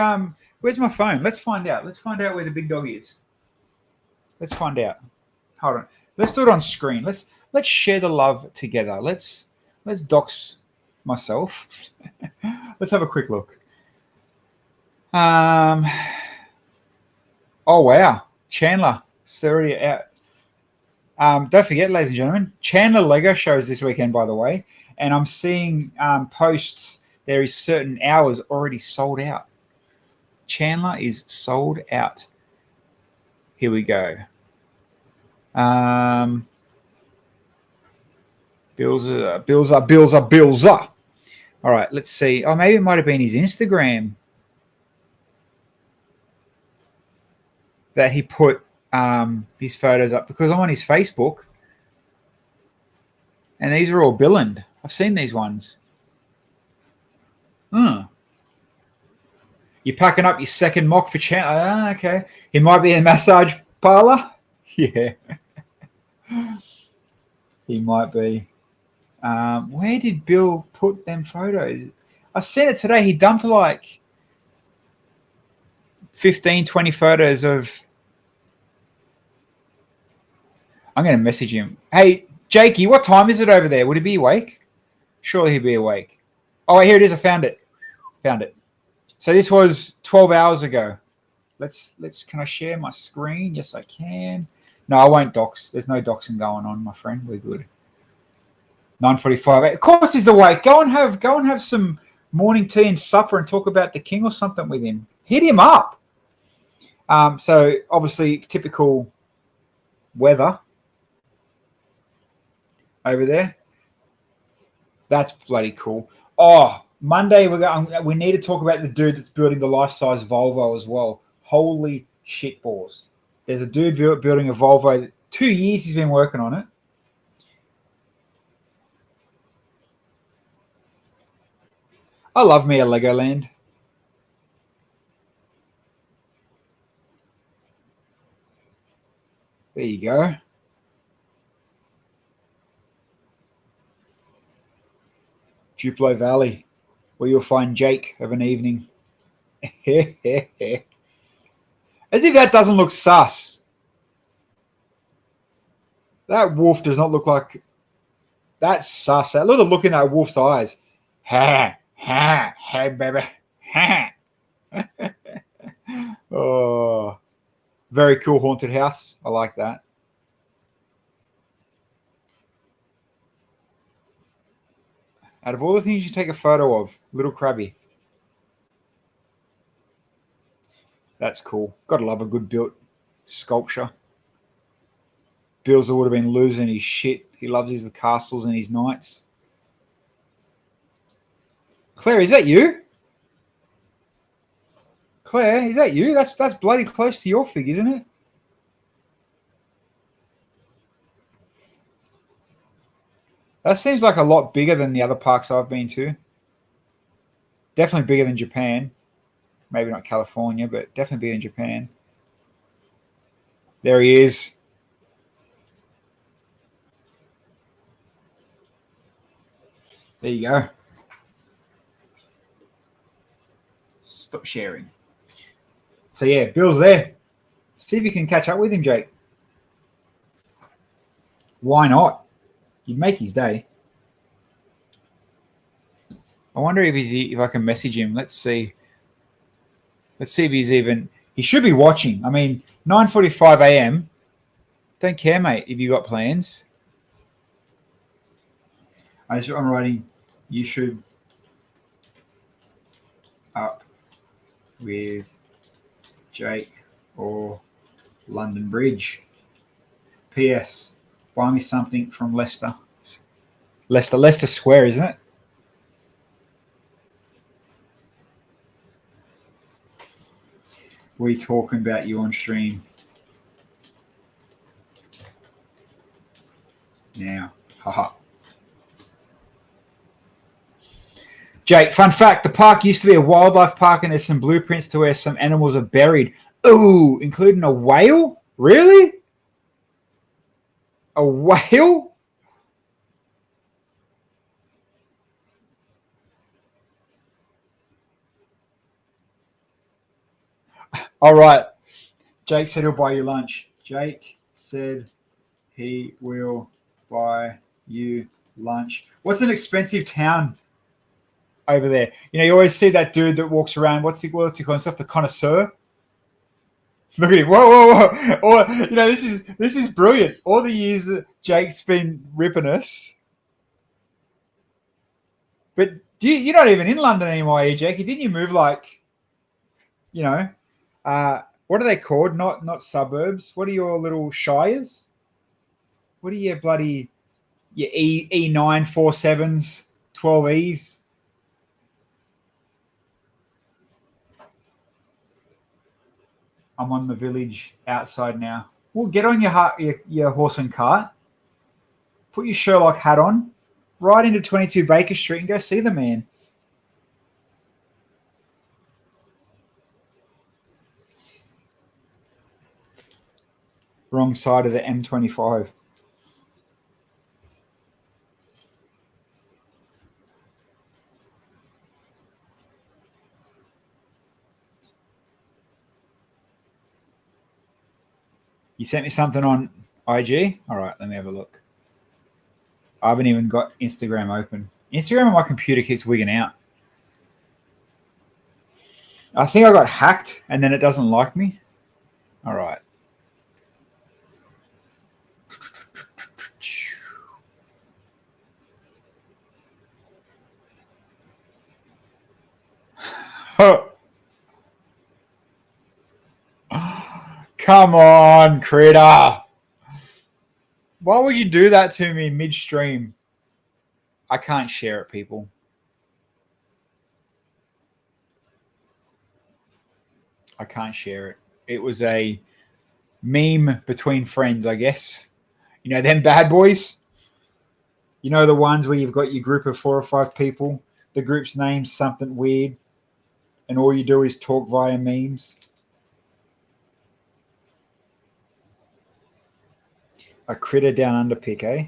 where's my phone? Let's find out. Let's find out where the big dog is. Let's find out. Hold on. Let's do it on screen. Let's share the love together. Let's dox myself. Let's have a quick look. Oh wow. Chandler. It's already out. Don't forget, ladies and gentlemen, Chandler Lego shows this weekend, by the way. And I'm seeing posts. There is certain hours already sold out. Chandler is sold out. Here we go. Bills are. All right, let's see. Oh, maybe it might have been his Instagram that he put his photos up, because I'm on his Facebook and these are all billind. I've seen these ones. You're packing up your second mock for Chandler. Okay. He might be in a massage parlor. Yeah. He might be. Where did Bill put them photos? I seen it today. He dumped like 15, 20 photos of... I'm going to message him. Hey, Jakey, what time is it over there? Would he be awake? Surely he'd be awake. Oh, here it is. I found it. So this was 12 hours ago. Can I share my screen? Yes, I can. No, I won't dox. There's no doxing going on, my friend. We're good. 9:45. Of course he's awake. Go and have some morning tea and supper and talk about the king or something with him. Hit him up. So obviously typical weather over there. That's bloody cool. Oh, Monday we need to talk about the dude that's building the life-size Volvo as well. Holy shit balls. There's a dude building a Volvo. 2 years he's been working on it. I love me a Legoland. There you go. Duplo Valley, where you'll find Jake of an evening. As if that doesn't look sus. That wolf does not look like... That's sus. Look at the look in that wolf's eyes. Ha, ha, hey, baby. Ha. Oh, very cool haunted house. I like that. Out of all the things you take a photo of, Little Krabby. That's cool. Gotta love a good built sculpture. Bills would have been losing his shit. He loves his castles and his knights. Claire, is that you? Claire, is that you? That's bloody close to your fig, isn't it? That seems like a lot bigger than the other parks I've been to. Definitely bigger than Japan. Maybe not California, but definitely bigger than Japan. There he is. There you go. Stop sharing. So yeah, Bill's there. See if you can catch up with him, Jake. Why not? You'd make his day. I wonder if I can message him. Let's see. Let's see if he's even. He should be watching. I mean, 9:45 a.m. Don't care, mate. If you got plans, I'm writing. You should up with Jake or London Bridge. P.S. Buy me something from Leicester. Leicester Square, isn't it? We talking about you on stream now. Haha. Jake, fun fact, the park used to be a wildlife park and there's some blueprints to where some animals are buried. Ooh, including a whale? Really? A whale? All right. Jake said he'll buy you lunch. Jake said he will buy you lunch. What's an expensive town over there? You know, you always see that dude that walks around. What's he called himself? The connoisseur. Look at him. Whoa, whoa, whoa. Or, you know, this is brilliant. All the years that Jake's been ripping us. But you're not even in London anymore, are you, Jake? Didn't you move like, you know, what are they called? Not suburbs. What are your little shires? What are your bloody your E9 47s, 12Es? I'm on the village outside now. Well, get on your horse and cart. Put your Sherlock hat on. Ride into 22 Baker Street and go see the man. Wrong side of the M25. You sent me something on IG? All right, let me have a look. I haven't even got Instagram open. Instagram on my computer keeps wigging out. I think I got hacked and then it doesn't like me. All right. Come on, critter. Why would you do that to me midstream? I can't share it, people. I can't share it. It was a meme between friends, I guess. You know, them bad boys? You know, the ones where you've got your group of 4 or 5 people, the group's name's something weird, and all you do is talk via memes. A critter down under pick, eh?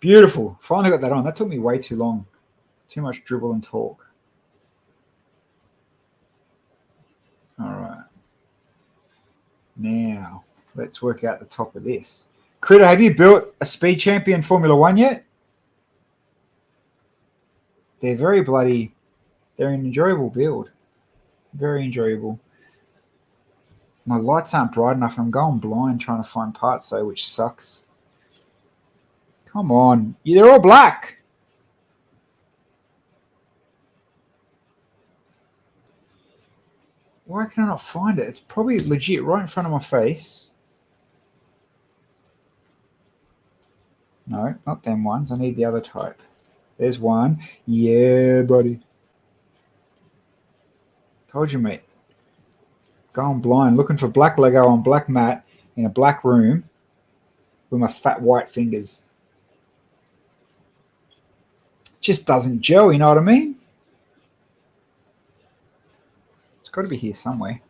Beautiful. Finally got that on. That took me way too long. Too much dribble and talk. All right. Now, let's work out the top of this. Critter, have you built a Speed Champion Formula 1 yet? They're they're an enjoyable build. Very enjoyable. My lights aren't bright enough. I'm going blind trying to find parts, though, which sucks. Come on. They're all black. Why can I not find it? It's probably legit right in front of my face. No, not them ones. I need the other type. There's one. Yeah, buddy. Told you, mate. Going blind, looking for black Lego on black mat in a black room with my fat white fingers. Just doesn't gel, you know what I mean? It's got to be here somewhere.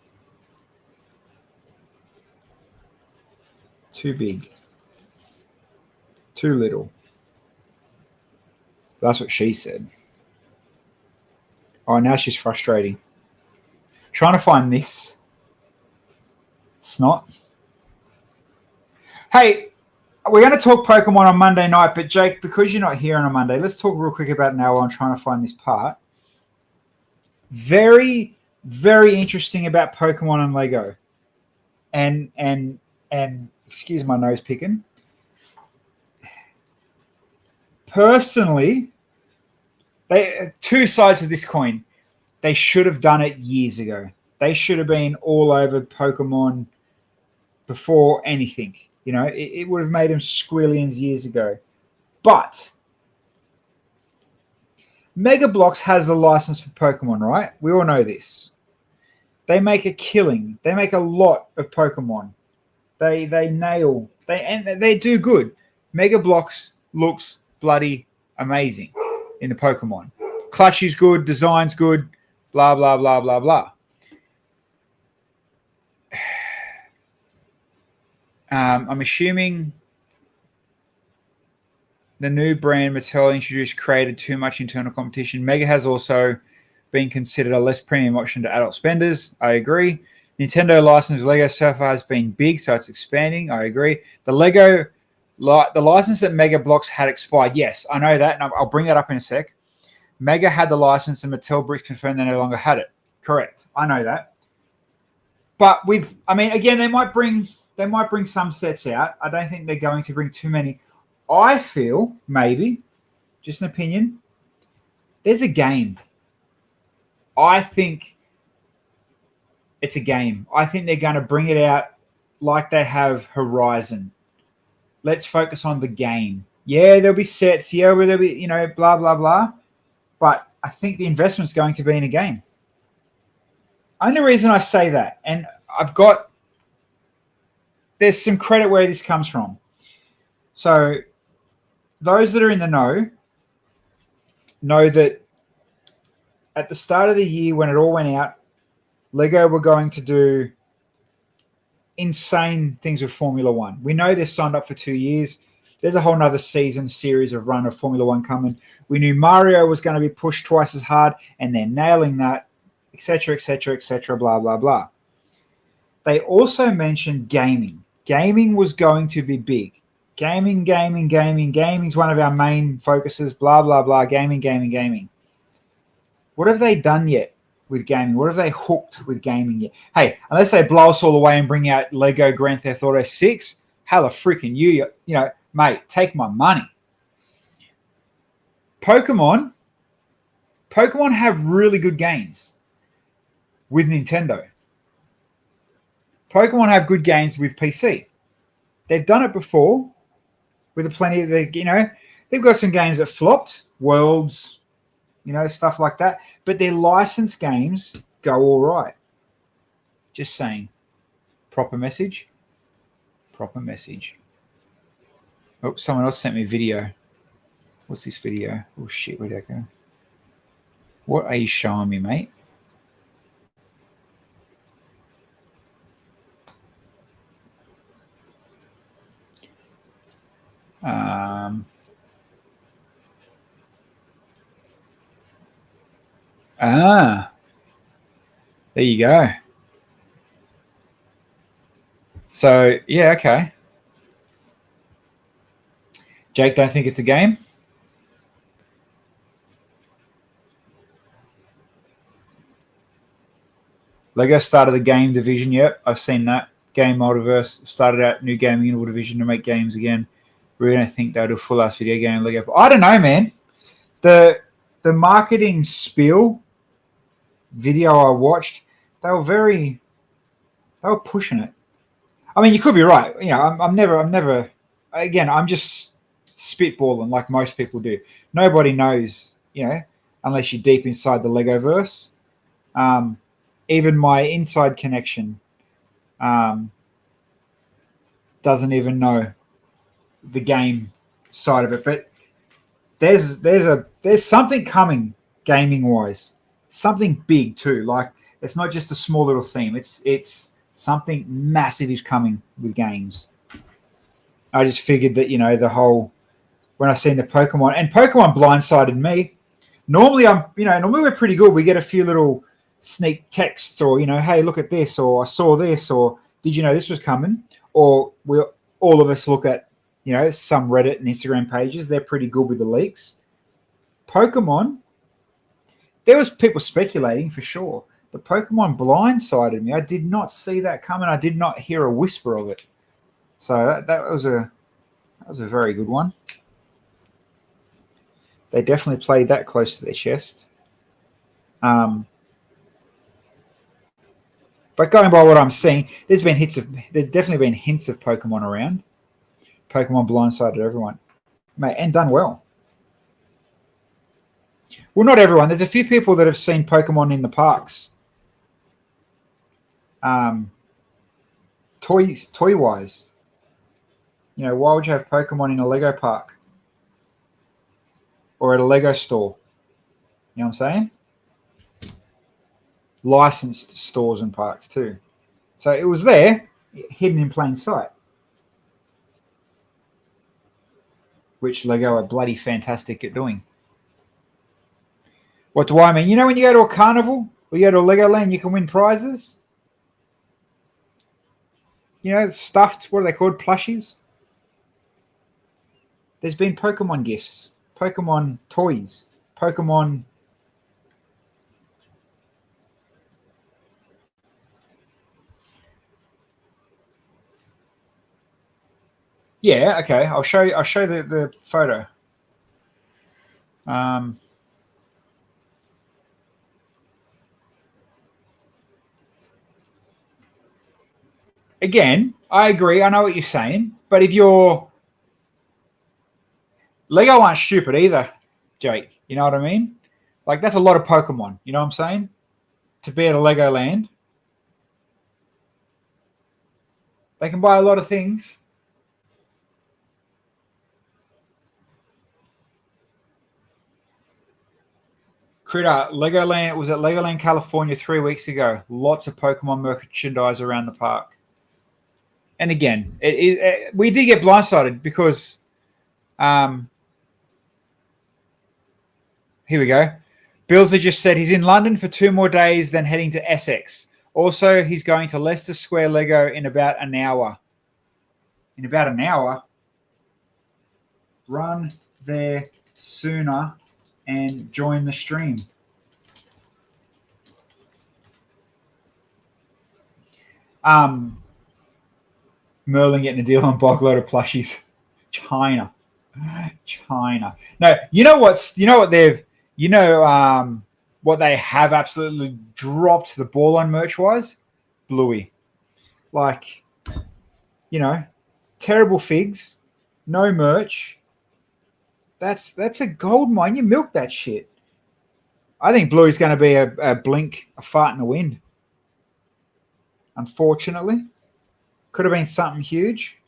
Too big. Too little. That's what she said. Oh, now she's frustrating. Trying to find this. Snot. Hey, we're going to talk Pokemon on Monday night, but Jake, because you're not here on a Monday, let's talk real quick about now while I'm trying to find this part. Very, very interesting about Pokemon and Lego. And excuse my nose picking. Personally, two sides of this coin. They should have done it years ago. They should have been all over Pokemon before anything. You know, it would have made them squillions years ago. But Mega Bloks has the license for Pokemon, right? We all know this. They make a killing. They make a lot of Pokemon. They nail. They do good. Mega Bloks looks bloody amazing in the Pokemon. Clutch is good. Design's good. Blah, blah, blah, blah, blah. I'm assuming the new brand Mattel introduced created too much internal competition. Mega has also been considered a less premium option to adult spenders. I agree. Nintendo license Lego so far has been big, so it's expanding. I agree. The license that Mega Bloks had expired. Yes, I know that, and I'll bring that up in a sec. Mega had the license, and Mattel Bricks confirmed they no longer had it. Correct. I know that. But again, they might bring some sets out. I don't think they're going to bring too many. I feel, maybe, just an opinion, there's a game. I think it's a game. I think they're going to bring it out like they have Horizon. Let's focus on the game. Yeah, there'll be sets. Yeah, there'll be, blah, blah, blah. But I think the investment's going to be in a game. Only reason I say that, and there's some credit where this comes from. So those that are in the know that at the start of the year when it all went out, Lego were going to do insane things with Formula One. We know they're signed up for 2 years. There's a whole nother series of run of Formula One coming. We knew Mario was going to be pushed twice as hard, and they're nailing that, etc., etc., etc., blah, blah, blah. They also mentioned gaming. Gaming was going to be big. Gaming. Gaming's one of our main focuses, blah, blah, blah, gaming. What have they done yet with gaming? What have they hooked with gaming yet? Hey, unless they blow us all away and bring out Lego Grand Theft Auto 6, hella freaking mate, take my money. Pokemon have really good games with Nintendo. Pokemon have good games with PC. They've done it before with plenty of they've got some games that flopped, Worlds, stuff like that. But their licensed games go all right. Just saying. Proper message. Oh, someone else sent me a video. What's this video? Oh, shit, where'd that go? What are you showing me, mate? There you go. So, yeah, okay. Jake, don't think it's a game? Lego started the game division. Yep, I've seen that. Game Multiverse started out new gaming division to make games again. We don't think they'll do a full-ass video game. Lego. I don't know, man. The marketing spiel video I watched, they were pushing it. I mean, you could be right. I'm never. Again, I'm just spitballing like most people do. Nobody knows, unless you're deep inside the Legoverse. even my inside connection doesn't even know the game side of it. But there's something coming gaming wise, something big too. Like it's not just a small little theme. It's something massive is coming with games. I just figured that the whole when I seen the Pokemon and Pokemon blindsided me. Normally we're pretty good. We get a few little sneak texts or hey, look at this, or I saw this, or did you know this was coming, or all of us look at some Reddit and Instagram pages. They're pretty good with the leaks. Pokemon, there was people speculating for sure, but Pokemon blindsided me. I did not see that coming. I did not hear a whisper of it. So that was a very good one. They definitely played that close to their chest. But going by what I'm seeing, there's definitely been hints of Pokemon around. Pokemon blindsided everyone, mate, and done well. Well, not everyone. There's a few people that have seen Pokemon in the parks. Toy wise, why would you have Pokemon in a Lego park or at a Lego store? You know what I'm saying? Licensed stores and parks too. So it was there, hidden in plain sight. Which Lego are bloody fantastic at doing. What do I mean? When you go to a carnival or you go to a Legoland, you can win prizes. Stuffed, what are they called? Plushies. There's been Pokemon gifts, Pokemon toys, Pokemon. Yeah, okay. I'll show the photo. Again, I agree. I know what you're saying, but if you're Lego aren't stupid either, Jake. You know what I mean? Like that's a lot of Pokemon. You know what I'm saying? To be at a Legoland, they can buy a lot of things. Critter, Legoland was at Legoland, California 3 weeks ago. Lots of Pokemon merchandise around the park. And again, we did get blindsided because here we go. Billsley just said he's in London for 2 more days, then heading to Essex. Also, he's going to Leicester Square Lego in about an hour. In about an hour? Run there sooner and join the stream. Merlin getting a deal on Bogload of plushies. China. No, what they have absolutely dropped the ball on merch-wise? Bluey. Like, terrible figs, no merch. That's a gold mine. You milk that shit. I think Bluey's going to be a blink, a fart in the wind. Unfortunately. Could have been something huge.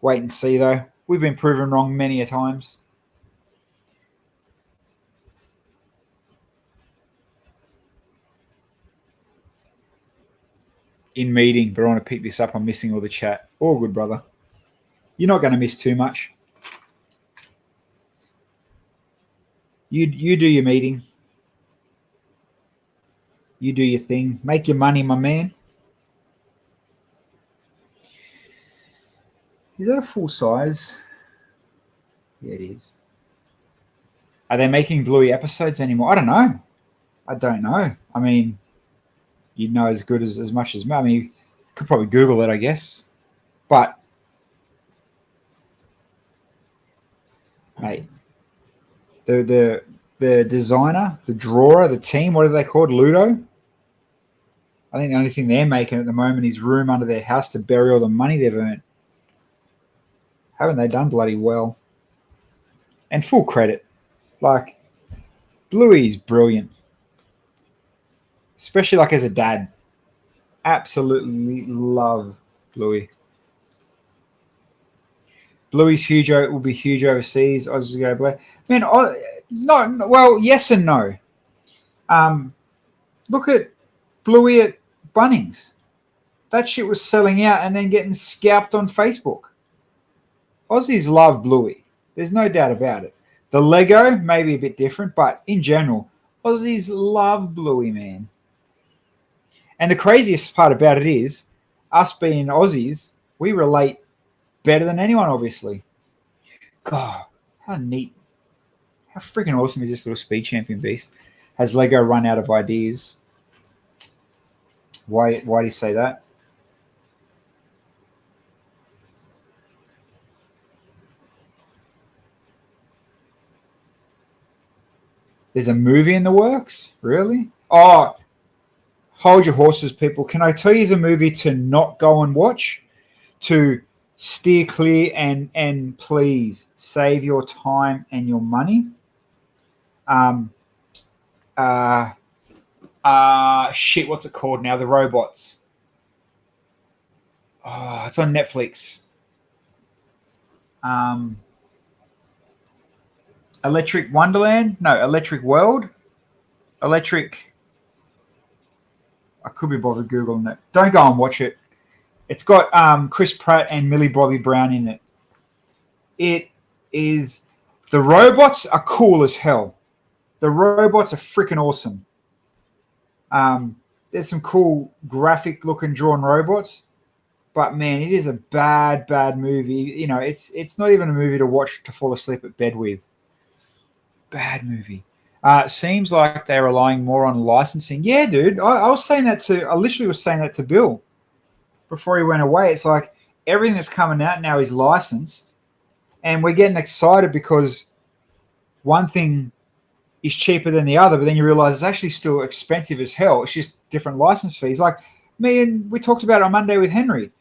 Wait and see, though. We've been proven wrong many a times. In meeting, but I want to pick this up. I'm missing all the chat. All good, brother. You're not going to miss too much. You do your meeting. You do your thing. Make your money, my man. Is that a full size? Yeah, it is. Are they making Bluey episodes anymore? I don't know. I mean, you'd know as good as much as me. I mean, you could probably Google it, I guess. But, mate, the designer, the drawer, the team, what are they called? Ludo? I think the only thing they're making at the moment is room under their house to bury all the money they've earned. Haven't they done bloody well? And full credit. Like, Bluey's brilliant. especially like as a dad. Absolutely love Bluey. Bluey's huge. Will be huge overseas. Aussies go play. Man, no. Well, yes and no. Look at Bluey at Bunnings. That shit was selling out and then getting scalped on Facebook. Aussies love Bluey. There's no doubt about it. The Lego may be a bit different, but in general, Aussies love Bluey, man. And the craziest part about it is, us being Aussies, we relate better than anyone, obviously. God, how neat. How freaking awesome is this little speed champion beast? Has Lego run out of ideas? Why do you say that? There's a movie in the works? Really? Oh, hold your horses, people. Can I tell you a movie to not go and watch? To steer clear and please save your time and your money. Shit, what's it called now? The robots. Oh, it's on Netflix. Electric Wonderland? No, Electric World? Electric. I could be bothered Googling it. Don't go and watch it. It's got Chris Pratt and Millie Bobby Brown in it. It is. The robots are cool as hell. The robots are freaking awesome. There's some cool graphic looking drawn robots. But man, it is a bad movie. You know, it's not even a movie to watch to fall asleep at bed with. Bad movie. It seems like they're relying more on licensing. Yeah, dude. I was saying that I literally was saying that to Bill before he went away. It's like everything that's coming out now is licensed. And we're getting excited because one thing is cheaper than the other, but then you realize it's actually still expensive as hell. It's just different license fees. Like me and we talked about it on Monday with Henry.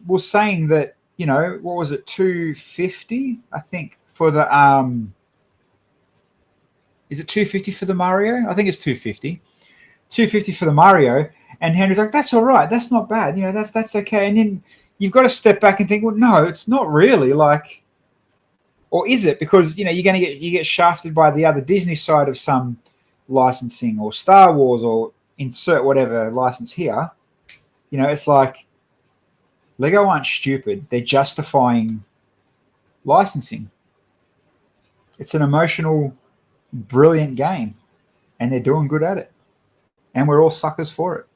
We're saying that, you know, what was it, $250, I think, for the is it $250 for the Mario? I think it's $250. $250 for the Mario. And Henry's like, that's all right. That's not bad. You know, that's okay. And then you've got to step back and think, well, no, it's not really. Like, or is it? Because, you know, you get shafted by the other Disney side of some licensing or Star Wars or insert whatever license here. You know, it's like Lego aren't stupid. They're justifying licensing. It's an emotional, brilliant game, and they're doing good at it. And we're all suckers for it.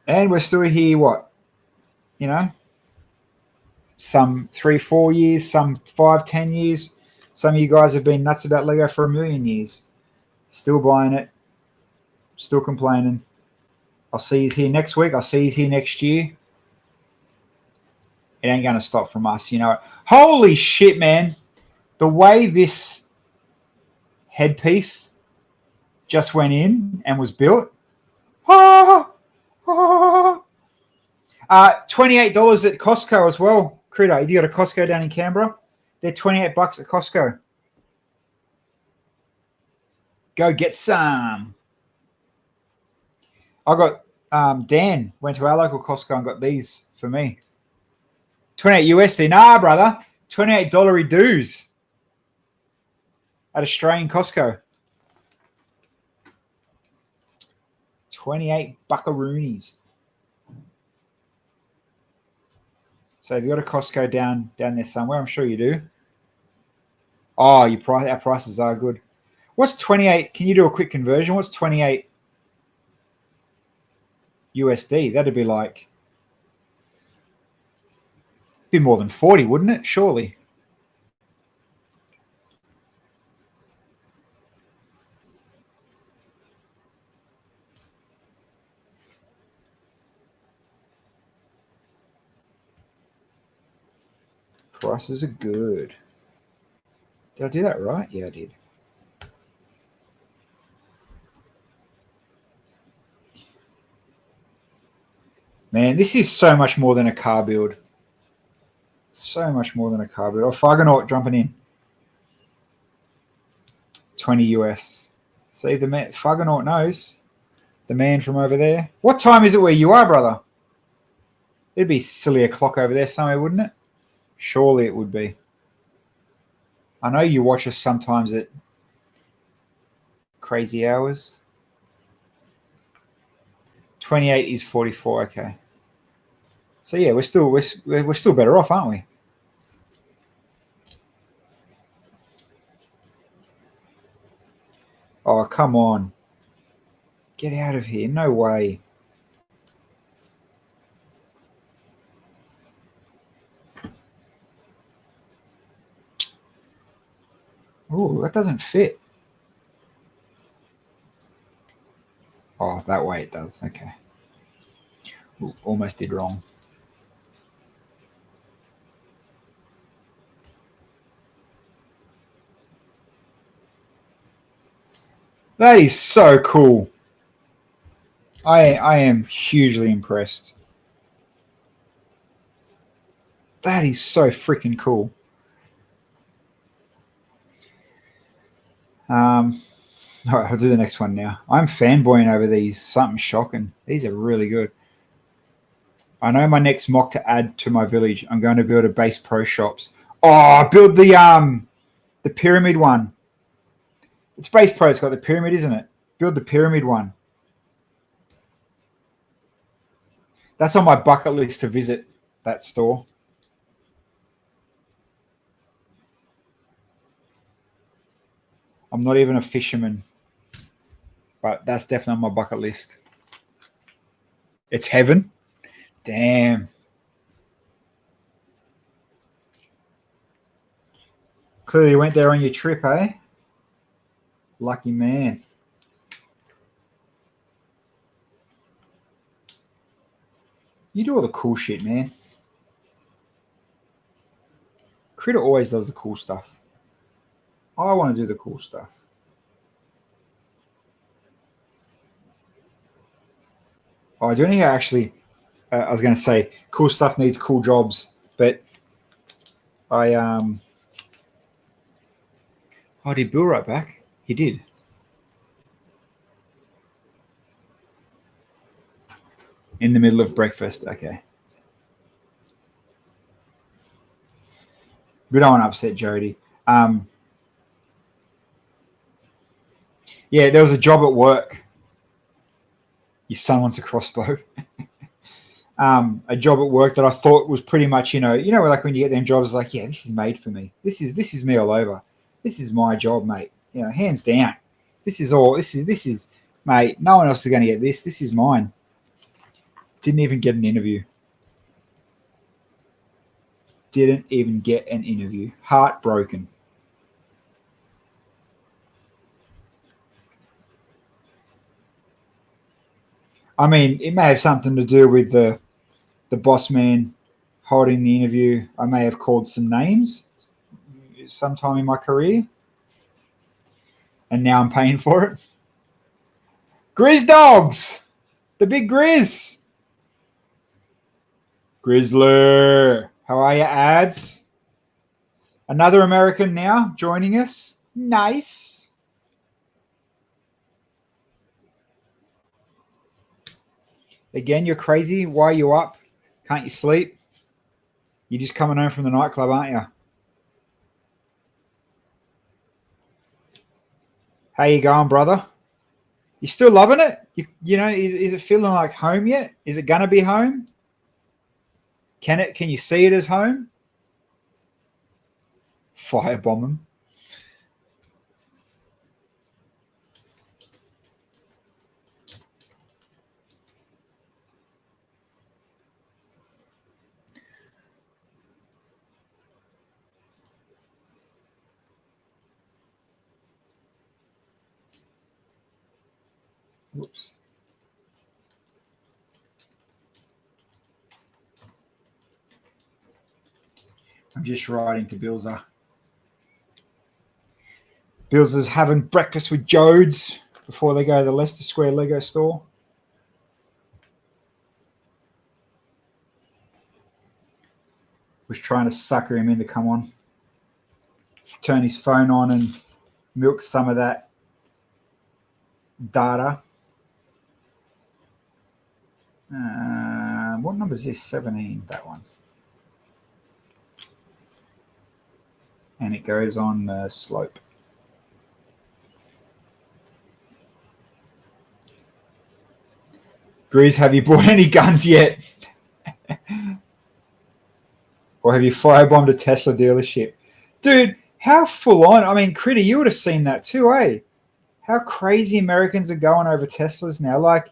And we're still here, what? You know, some 3-4 years, some 5-10 years. Some of you guys have been nuts about Lego for 1,000,000 years. Still buying it. Still complaining. I'll see you here next week. I'll see you here next year. It ain't going to stop from us, you know. Holy shit, man. The way this headpiece just went in and was built. $28 at Costco as well. Critter, have you got a Costco down in Canberra? They're $28 at Costco. Go get some. I got Dan went to our local Costco and got these for me. 28 USD. Nah, brother. $28 dues at Australian Costco. 28 buckaroonies. So have you got a Costco down there somewhere? I'm sure you do. Oh, our prices are good. What's 28? Can you do a quick conversion? What's 28 USD? That'd be like be more than 40, wouldn't it? Surely. Prices are good. Did I do that right? Yeah, I did. Man, this is so much more than a car build. So much more than a car build. Oh, Fuggernaut jumping in. 20 US. See, the man, Fuggernaut knows. The man from over there. What time is it where you are, brother? It'd be silly o'clock over there somewhere, wouldn't it? Surely it would be. I know you watch us sometimes at crazy hours. 28 is 44. Okay. So yeah, we're still better off, aren't we? Oh, come on. Get out of here. No way. Oh, that doesn't fit. Oh, that way it does. Okay. Ooh, almost did wrong. That is so cool. I am hugely impressed. That is so freaking cool. All right, I'll do the next one now. I'm fanboying over these. Something shocking. These are really good. I know my next mock to add to my village. I'm going to build a base pro shops. Oh, build the pyramid one. It's base pro. It's got the pyramid, isn't it? Build the pyramid one. That's on my bucket list to visit that store. I'm not even a fisherman, but that's definitely on my bucket list. It's heaven. Damn. Clearly you went there on your trip, eh? Lucky man. You do all the cool shit, man. Critter always does the cool stuff. I want to do the cool stuff. Oh, I do anything actually. I was going to say cool stuff needs cool jobs, but oh, did Bill right back? He did. In the middle of breakfast. Okay. We don't want to upset Jody. Yeah, there was a job at work. Your son wants a crossbow. A job at work that I thought was pretty much, like when you get them jobs, like, yeah, this is made for me. This is me all over. This is my job, mate. Hands down. This is, mate. No one else is going to get this. This is mine. Didn't even get an interview. Didn't even get an interview. Heartbroken. I mean, it may have something to do with the boss man holding the interview. I may have called some names sometime in my career, and now I'm paying for it. Grizz Dogs! The big Grizz! Grizzler! How are you, ads? Another American now joining us. Nice. Again, you're crazy. Why are you up? Can't you sleep? You're just coming home from the nightclub, aren't you? How you going, brother? You still loving it? Is it feeling like home yet? Is it gonna be home? Can you see it as home? Firebomb them. Whoops. I'm just writing to Bilzer. Bilzer's having breakfast with Jodes before they go to the Leicester Square Lego store. Was trying to sucker him in to come on. Turn his phone on and milk some of that data. What number is this? 17, that one. And it goes on the slope. Grease, have you bought any guns yet? Or have you firebombed a Tesla dealership? Dude, how full on? I mean, Critter, you would have seen that too, eh? How crazy Americans are going over Teslas now. Like,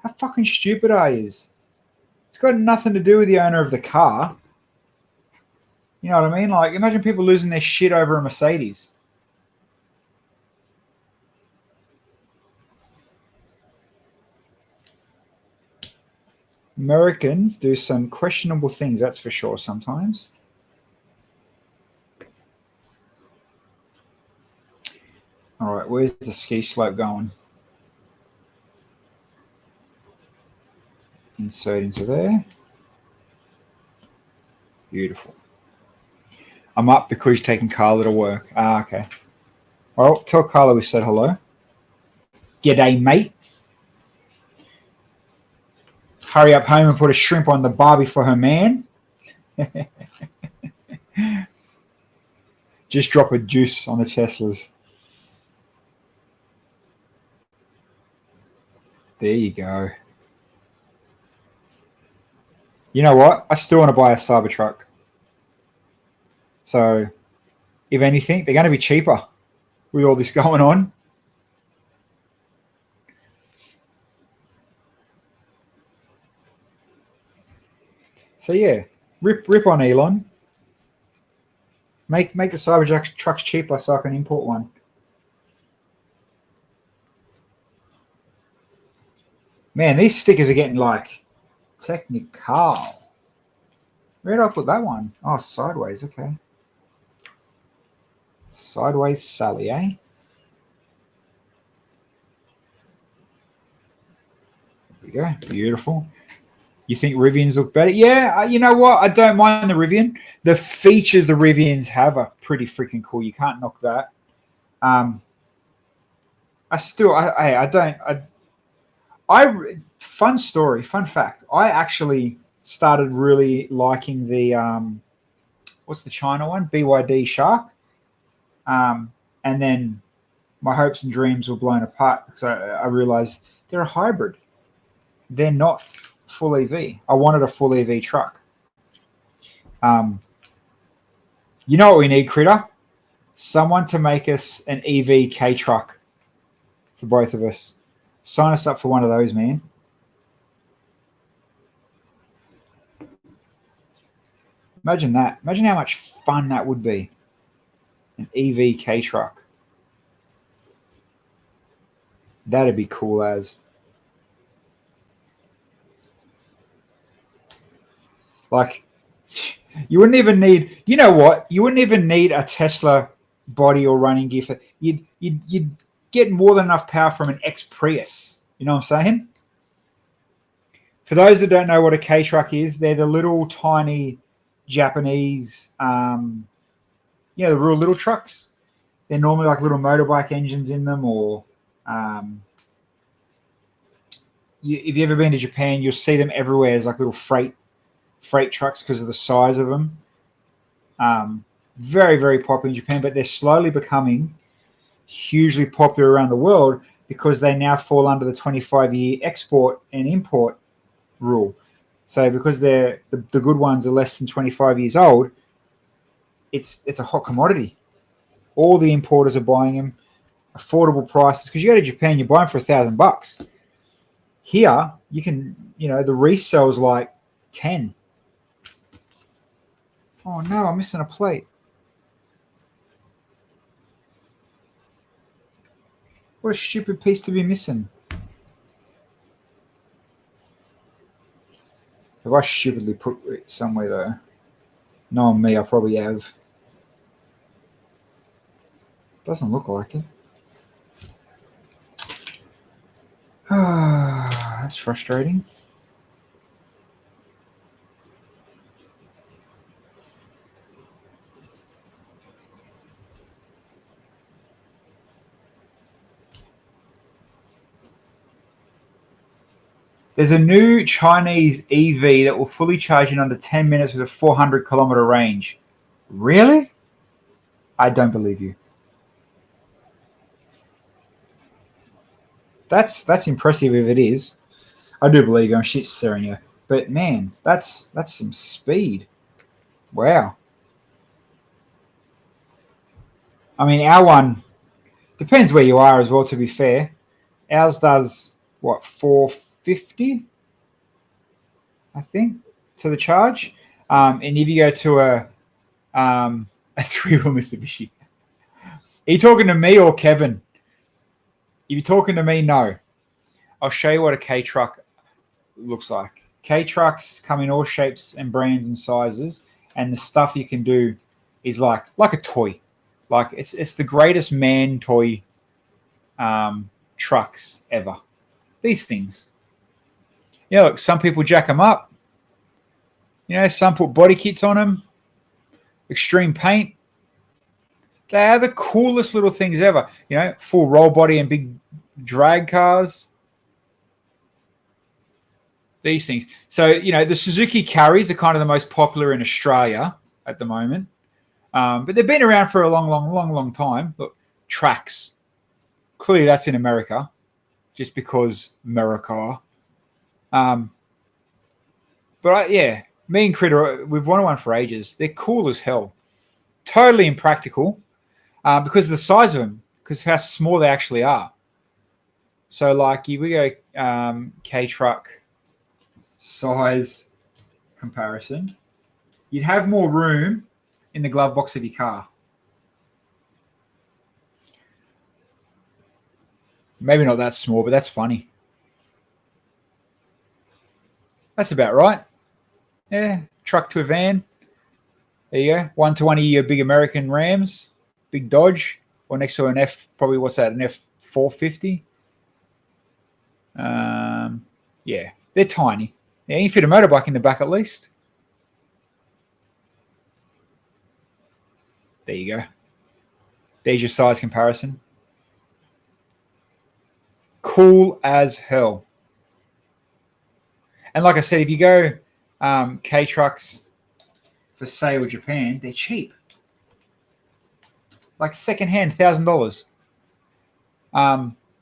how fucking stupid are you? It's got nothing to do with the owner of the car. You know what I mean? Like, imagine people losing their shit over a Mercedes. Americans do some questionable things, that's for sure, sometimes. All right, where's the ski slope going? Insert into there. Beautiful. I'm up because you're taking Carla to work. Ah, okay. Well, tell Carla we said hello. G'day, mate. Hurry up home and put a shrimp on the barbie for her man. Just drop a juice on the Teslas. There you go. You know what? I still want to buy a Cybertruck. So, if anything, they're going to be cheaper with all this going on. So yeah, rip on Elon. Make the Cybertrucks cheaper so I can import one. Man, these stickers are getting like technical. Where did I put that one? Oh, sideways. Okay. Sideways Sally, eh? There we go. Beautiful. You think Rivians look better? Yeah, you know what? I don't mind the Rivian. The features the Rivians have are pretty freaking cool. You can't knock that. Fun story, fun fact. I actually started really liking the, what's the China one? BYD Shark. And then my hopes and dreams were blown apart because I realized they're a hybrid. They're not full EV. I wanted a full EV truck. You know what we need, Critter? Someone to make us an EV K truck for both of us. Sign us up for one of those, man. Imagine that. Imagine how much fun that would be. An EV K truck. That'd be cool as. Like, you wouldn't even need, you know what? You wouldn't even need a Tesla body or running gear. You'd get more than enough power from an X Prius. You know what I'm saying? For those that don't know what a K truck is, they're the little tiny Japanese, the real little trucks. They're normally like little motorbike engines in them, or if you've ever been to Japan, you'll see them everywhere as like little freight trucks because of the size of them. Very, very popular in Japan, but they're slowly becoming hugely popular around the world because they now fall under the 25-year export and import rule. So because the good ones are less than 25 years old, it's a hot commodity. All the importers are buying them, affordable prices. Because you go to Japan, you buy them for $1,000. Here, you can, the resell's like 10. Oh no, I'm missing a plate. What a stupid piece to be missing. Have I stupidly put it somewhere though? Knowing me, I probably have. Doesn't look like it. That's frustrating. There's a new Chinese EV that will fully charge in under 10 minutes with a 400-kilometer range. Really? I don't believe you. That's impressive if it is. I do believe you. I'm shit staring you. But man, that's some speed. Wow. I mean, our one depends where you are as well, to be fair. Ours does, what, 450, I think, to the charge. And if you go to a three-wheel Mitsubishi. Are you talking to me or Kevin? If you're talking to me, no. I'll show you what a K-Truck looks like. K-Trucks come in all shapes and brands and sizes, and the stuff you can do is like a toy. Like it's the greatest man toy trucks ever. These things. Yeah, look, some people jack them up. Some put body kits on them. Extreme paint. They are the coolest little things ever. Full roll body and big drag cars. These things. So, the Suzuki Carries are kind of the most popular in Australia at the moment. But they've been around for a long time. Look, Trax. Clearly that's in America. Just because America. But me and Critter, we've wanted one for ages. They're cool as hell. Totally impractical because of the size of them, because of how small they actually are. So, like, if we go K-Truck size comparison, you'd have more room in the glove box of your car. Maybe not that small, but that's funny. That's about right. Yeah, truck to a van. There you go. 1 to 1 of your big American Rams, big Dodge, or next to an probably what's that, an F450. Yeah, they're tiny. Yeah, you can fit a motorbike in the back at least. There you go. There's your size comparison. Cool as hell. And like I said, if you go K-Trucks for sale Japan, they're cheap. Like secondhand, $1,000.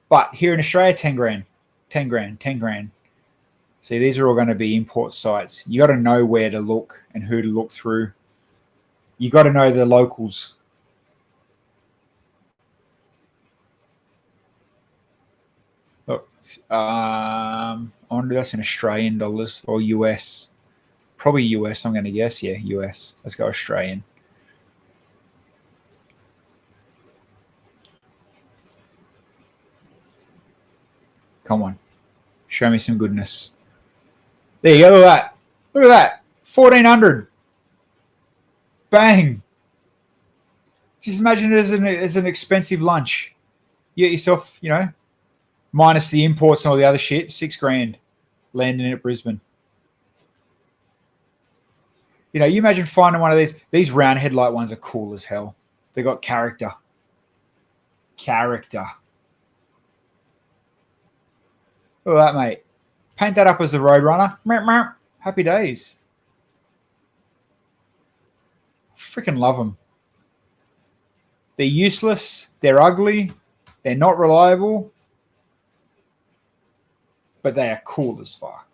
But here in Australia, 10 grand. 10 grand. See, these are all going to be import sites. You got to know where to look and who to look through. You got to know the locals. Look, I wonder if that's in Australian dollars or US. Probably US, I'm going to guess. Yeah, US. Let's go Australian. Come on. Show me some goodness. There you go. Look at that. Look at that. 1,400. Bang. Just imagine it as an expensive lunch. You get yourself, minus the imports and all the other shit, 6 grand landing at Brisbane. You imagine finding one of these. These round headlight ones are cool as hell. They got character. Character. Look at that, mate. Paint that up as the Roadrunner. Happy days. Freaking love them. They're useless. They're ugly. They're not reliable. But they are cool as fuck.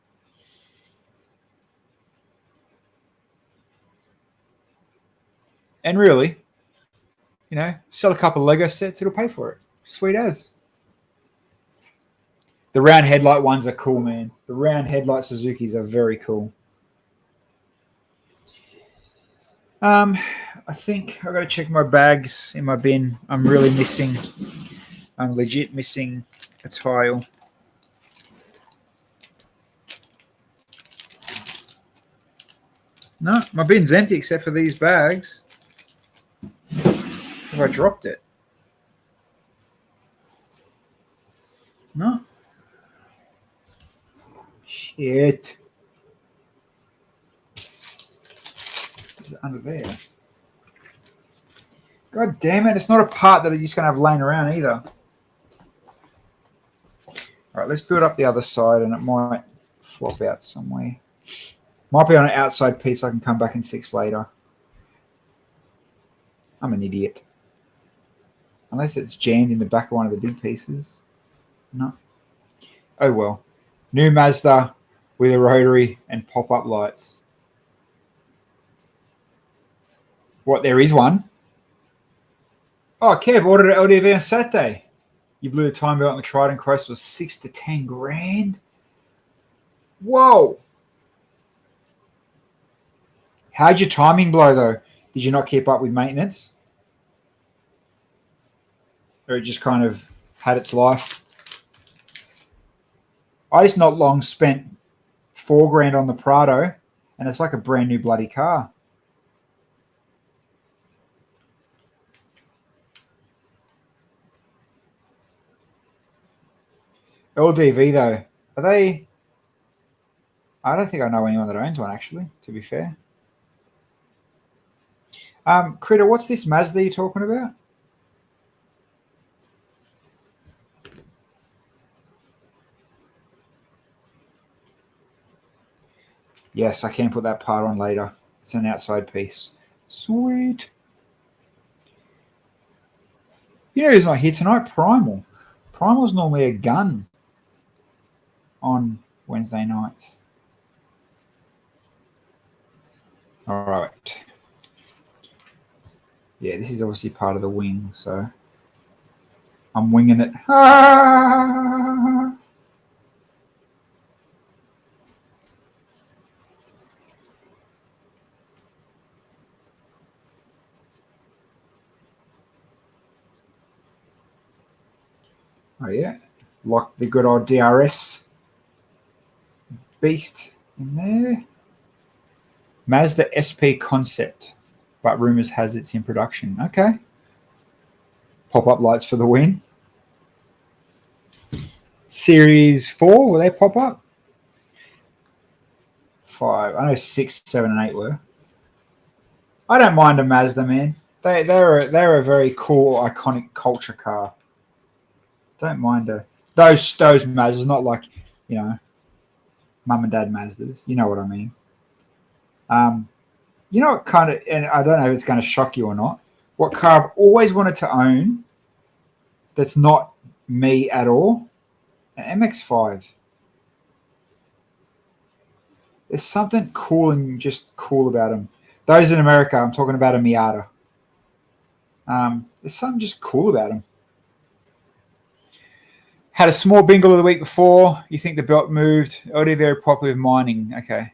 And really, sell a couple of Lego sets, it'll pay for it. Sweet as. The round headlight ones are cool, man. The round headlight Suzukis are very cool. I think I've got to check my bags in my bin. I'm legit missing a tile. No, my bin's empty except for these bags. Have I dropped it? No. Shit. Is it under there? God damn it. It's not a part that I'm just going to have laying around either. All right, let's build up the other side and it might flop out somewhere. Might be on an outside piece I can come back and fix later. I'm an idiot. Unless it's jammed in the back of one of the big pieces. No. Oh well. New Mazda with a rotary and pop-up lights. What, there is one? Oh, Kev ordered an LDV on Saturday. You blew the time belt on the Trident Cross was 6 to 10 grand. Whoa. How'd your timing blow, though? Did you not keep up with maintenance? Or it just kind of had its life? I just not long spent 4 grand on the Prado, and it's like a brand new bloody car. LDV, though, are they... I don't think I know anyone that owns one, actually, to be fair. Critter, what's this Mazda you're talking about? Yes, I can put that part on later. It's an outside piece. Sweet. You know who's not here tonight? Primal. Primal's normally a gun on Wednesday nights. All right. Yeah, this is obviously part of the wing, so I'm winging it. Ah! Oh, yeah. Lock the good old DRS beast in there. Mazda SP concept, but rumors has it's in production. Okay. Pop-up lights for the win. Series 4, will they pop up? 5. I know 6, 7, and 8 were. I don't mind a Mazda, man. They're a very cool, iconic culture car. Don't mind those Mazdas, not like, you know, mum and dad Mazdas. You know what I mean. You know what kind of, and I don't know if it's going to shock you or not, what car I've always wanted to own that's not me at all? An MX-5. There's something cool and just cool about them. Those in America, I'm talking about a Miata. There's something just cool about them. Had a small bingle the week before. You think the belt moved. Already very popular with mining. Okay.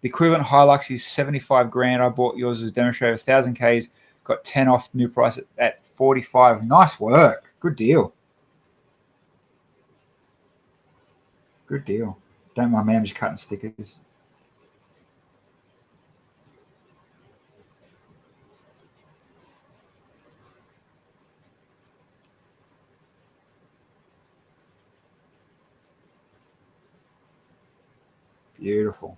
The equivalent Hilux is 75 grand. I bought yours as a demonstrator, 1,000 Ks. Got 10 off the new price at 45. Nice work. Good deal. Good deal. Don't mind me, I'm just cutting stickers. Beautiful.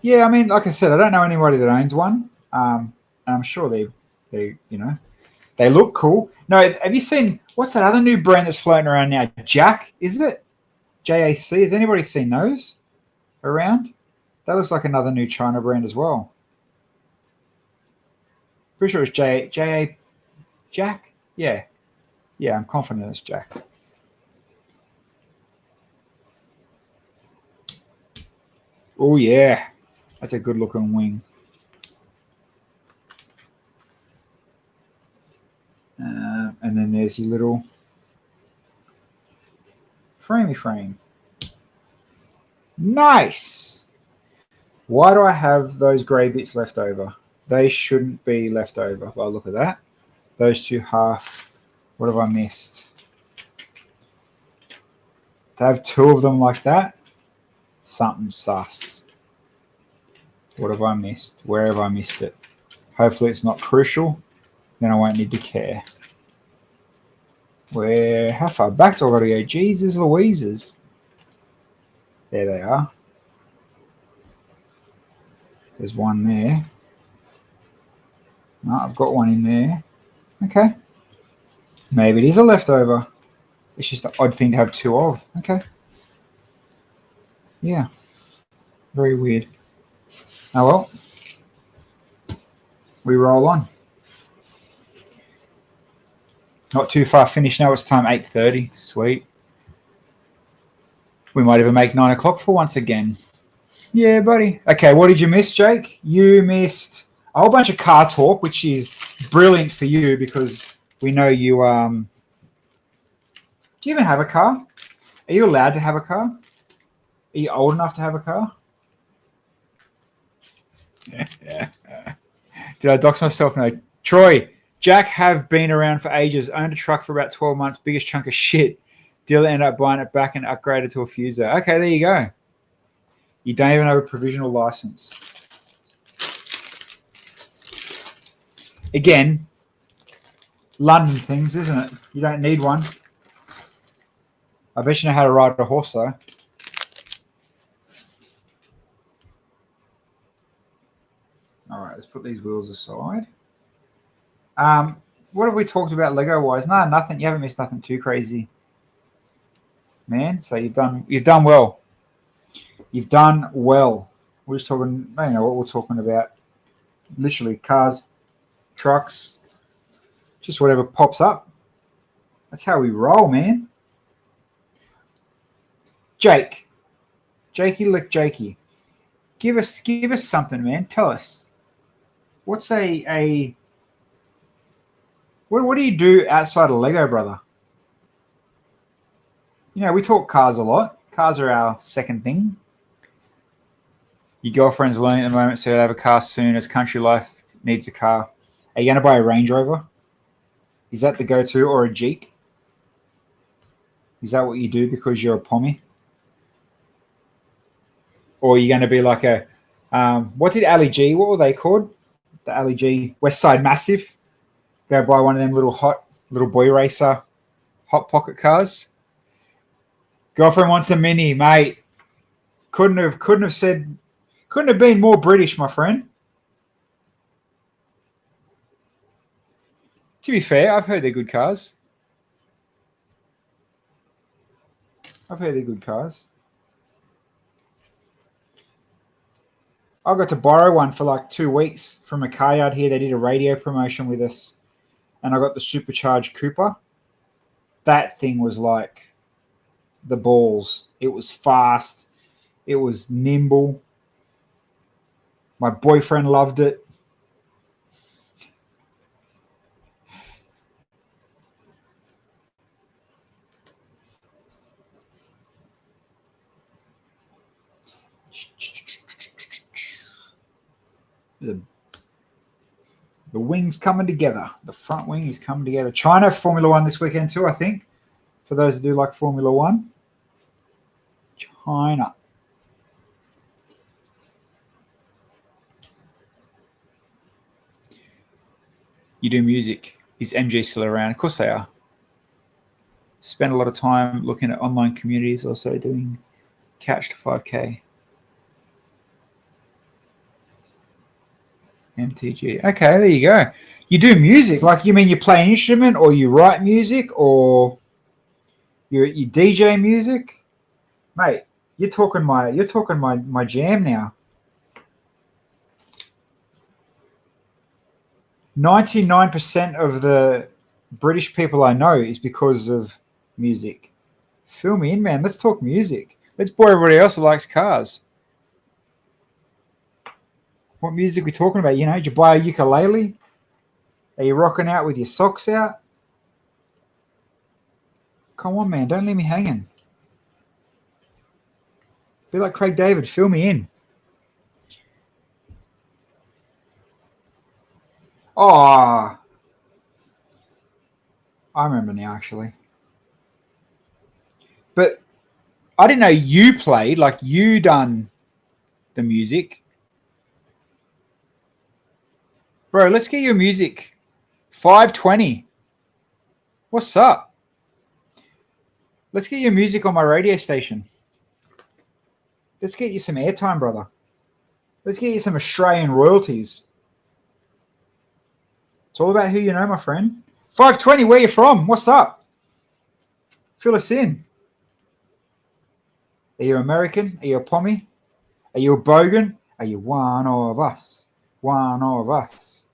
Yeah, I mean, like I said, I don't know anybody that owns one. And I'm sure they you know, they look cool. No, have you seen, what's that other new brand that's floating around now? Jack, is it? JAC. Has anybody seen those around? That looks like another new China brand as well. Pretty sure it's Jack? Yeah. Yeah, I'm confident it's Jack. Oh, yeah. That's a good looking wing. And then there's your little framey frame. Nice. Why do I have those grey bits left over? They shouldn't be left over. By look at that. Those two half. What have I missed? To have 2 of them like that, something sus. What have I missed? Where have I missed it? Hopefully it's not crucial. Then I won't need to care. Where? How far back do I got to go? Jesus Louises. There they are. There's one there. No, I've got one in there. Okay. Maybe it is a leftover. It's just an odd thing to have two of. Okay. Yeah. Very weird. Oh well. We roll on. Not too far finished now. It's time 8:30. Sweet. We might even make 9 o'clock for once again. Yeah, buddy. Okay, what did you miss, Jake? You missed a whole bunch of car talk, which is brilliant for you because we know you. Do you even have a car? Are you allowed to have a car? Are you old enough to have a car? Did I dox myself? No. Troy, Jack have been around for ages. Owned a truck for about 12 months. Biggest chunk of shit. Dealer ended up buying it back and upgraded to a Fuso. Okay, there you go. You don't even have a provisional license. Again, London things, isn't it? You don't need one. I bet you know how to ride a horse, though. All right, let's put these wheels aside. What have we talked about Lego-wise? No, nothing. You haven't missed nothing too crazy, man. So you've done well. You've done well. We're just talking. I don't know what we're talking about. Literally, cars, trucks, just whatever pops up. That's how we roll, man. Jakey, look, Jakey. Give us something, man. Tell us. What's what do you do outside of Lego, brother? You know, we talk cars a lot. Cars are our second thing. Your girlfriend's learning at the moment, so you'll have a car soon as country life needs a car. Are you going to buy a Range Rover? Is that the go-to, or a Jeep? Is that what you do because you're a pommy? Or are you going to be like a, what did Ali G, what were they called? The Ali G Westside Massive. Go buy one of them little boy racer hot pocket cars. Girlfriend wants a Mini, mate. Couldn't have been more British, my friend. To be fair, I've heard they're good cars. I got to borrow one for like 2 weeks from a car yard here. They did a radio promotion with us, and I got the supercharged Cooper. That thing was like the balls. It was fast. It was nimble. My boyfriend loved it. The wing's coming together. The front wing is coming together. China Formula One this weekend too, I think. For those who do like Formula One. China. You do music. Is MG still around? Of course they are. Spend a lot of time looking at online communities, also doing Couch to 5K. MTG. Okay, there you go. You do music, like you mean you play an instrument, or you write music, or you DJ music, mate. You're talking my jam now. 99% of the British people I know is because of music. Fill me in, man. Let's talk music. Let's bore everybody else that likes cars. What music are we talking about? You know, did you buy a ukulele? Are you rocking out with your socks out? Come on, man. Don't leave me hanging. Be like Craig David. Fill me in. Oh, I remember now, actually. But I didn't know you played, like you done the music. Bro, let's get your music. 520. What's up? Let's get your music on my radio station. Let's get you some airtime, brother. Let's get you some Australian royalties. It's all about who you know, my friend. 520, where you from? What's up? Fill us in. Are you American? Are you a Pommy? Are you a Bogan? Are you one of us? One of us.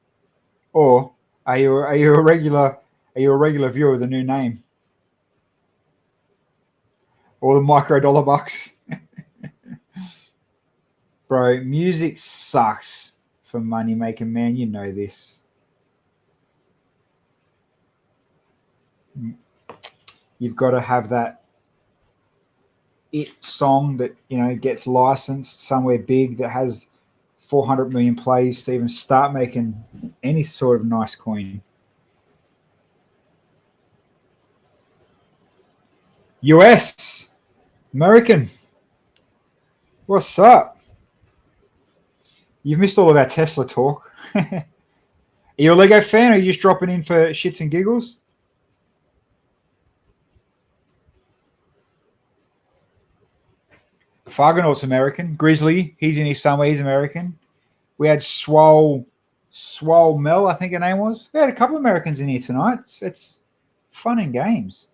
Or are you a regular viewer of the new name? Or the micro dollar bucks? Bro, music sucks for money making, man. You know this. You've got to have that it song that, you know, gets licensed somewhere big that has 400 million plays to even start making any sort of nice coin. US, American, what's up? You've missed all of our Tesla talk. Are you a Lego fan, or are you just dropping in for shits and giggles? Fargonaut's American. Grizzly, he's in his somewhere. He's American. We had Swole Mel, I think her name was. We had a couple of Americans in here tonight. It's fun and games.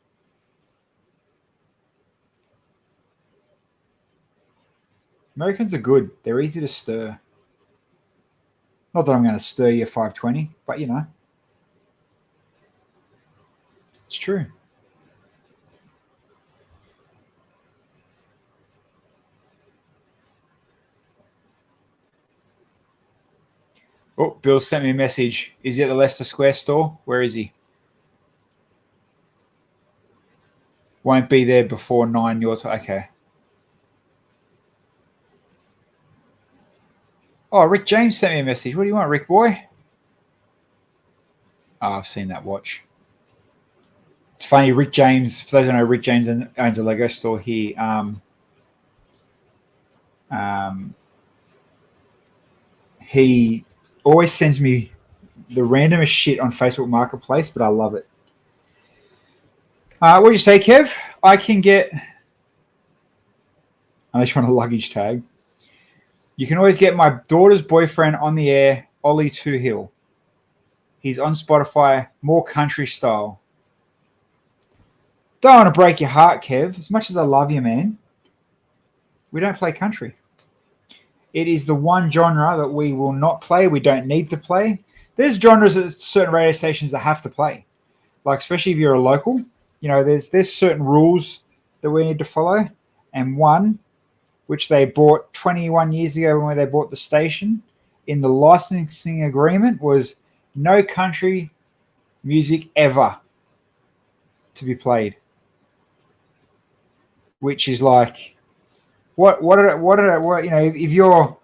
Americans are good. They're easy to stir. Not that I'm going to stir you 520, but you know. It's true. Oh, Bill sent me a message. Is he at the Leicester Square store? Where is he? Won't be there before 9 your time. Okay. Oh, Rick James sent me a message. What do you want, Rick boy? Oh, I've seen that watch. It's funny, Rick James, for those who know, Rick James owns a Lego store here. He always sends me the randomest shit on Facebook Marketplace, but I love it. What do you say, Kev? I can get... I'm just trying to luggage tag. You can always get my daughter's boyfriend on the air, Ollie Toohill. He's on Spotify, more country style. Don't want to break your heart, Kev. As much as I love you, man, we don't play country. It is the one genre that we will not play. We don't need to play. There's genres at certain radio stations that have to play. Like, especially if you're a local, you know, there's certain rules that we need to follow. And one, which they bought 21 years ago when they bought the station, in the licensing agreement was no country music ever to be played. Which is like, what you know, if you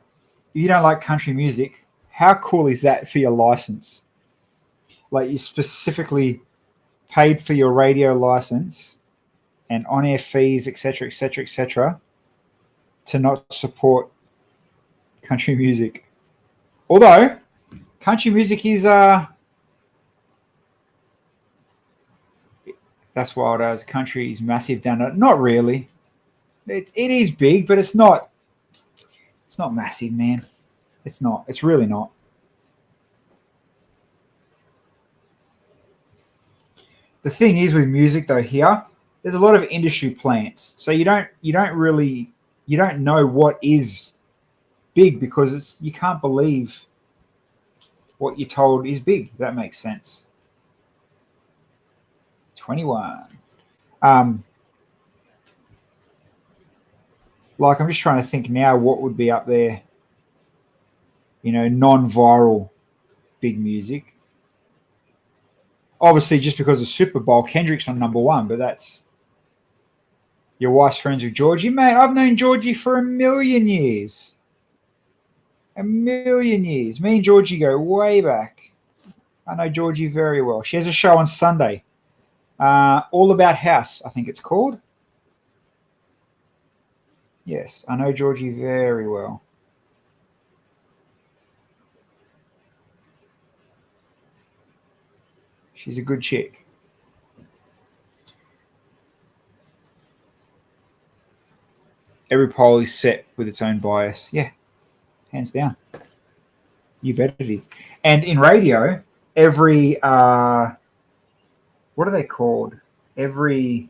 don't like country music, how cool is that for your license? Like, you specifically paid for your radio license and on-air fees, etc., to not support country music. Although country music is that's wild as country is massive down there. Not really. It is big, but it's not massive, man. It's not. It's really not. The thing is with music though, here, there's a lot of industry plants. So you don't know what is big, because you can't believe what you're told is big. If that makes sense. 21. Like, I'm just trying to think now what would be up there, you know, non-viral big music. Obviously, just because of Super Bowl, Kendrick's on number one, but that's your wife's friends with Georgie. Mate, I've known Georgie for a million years. A million years. Me and Georgie go way back. I know Georgie very well. She has a show on Sunday. All About House, I think it's called. Yes, I know Georgie very well. She's a good chick. Every poll is set with its own bias. Yeah, hands down. You bet it is. And in radio, every what are they called? Every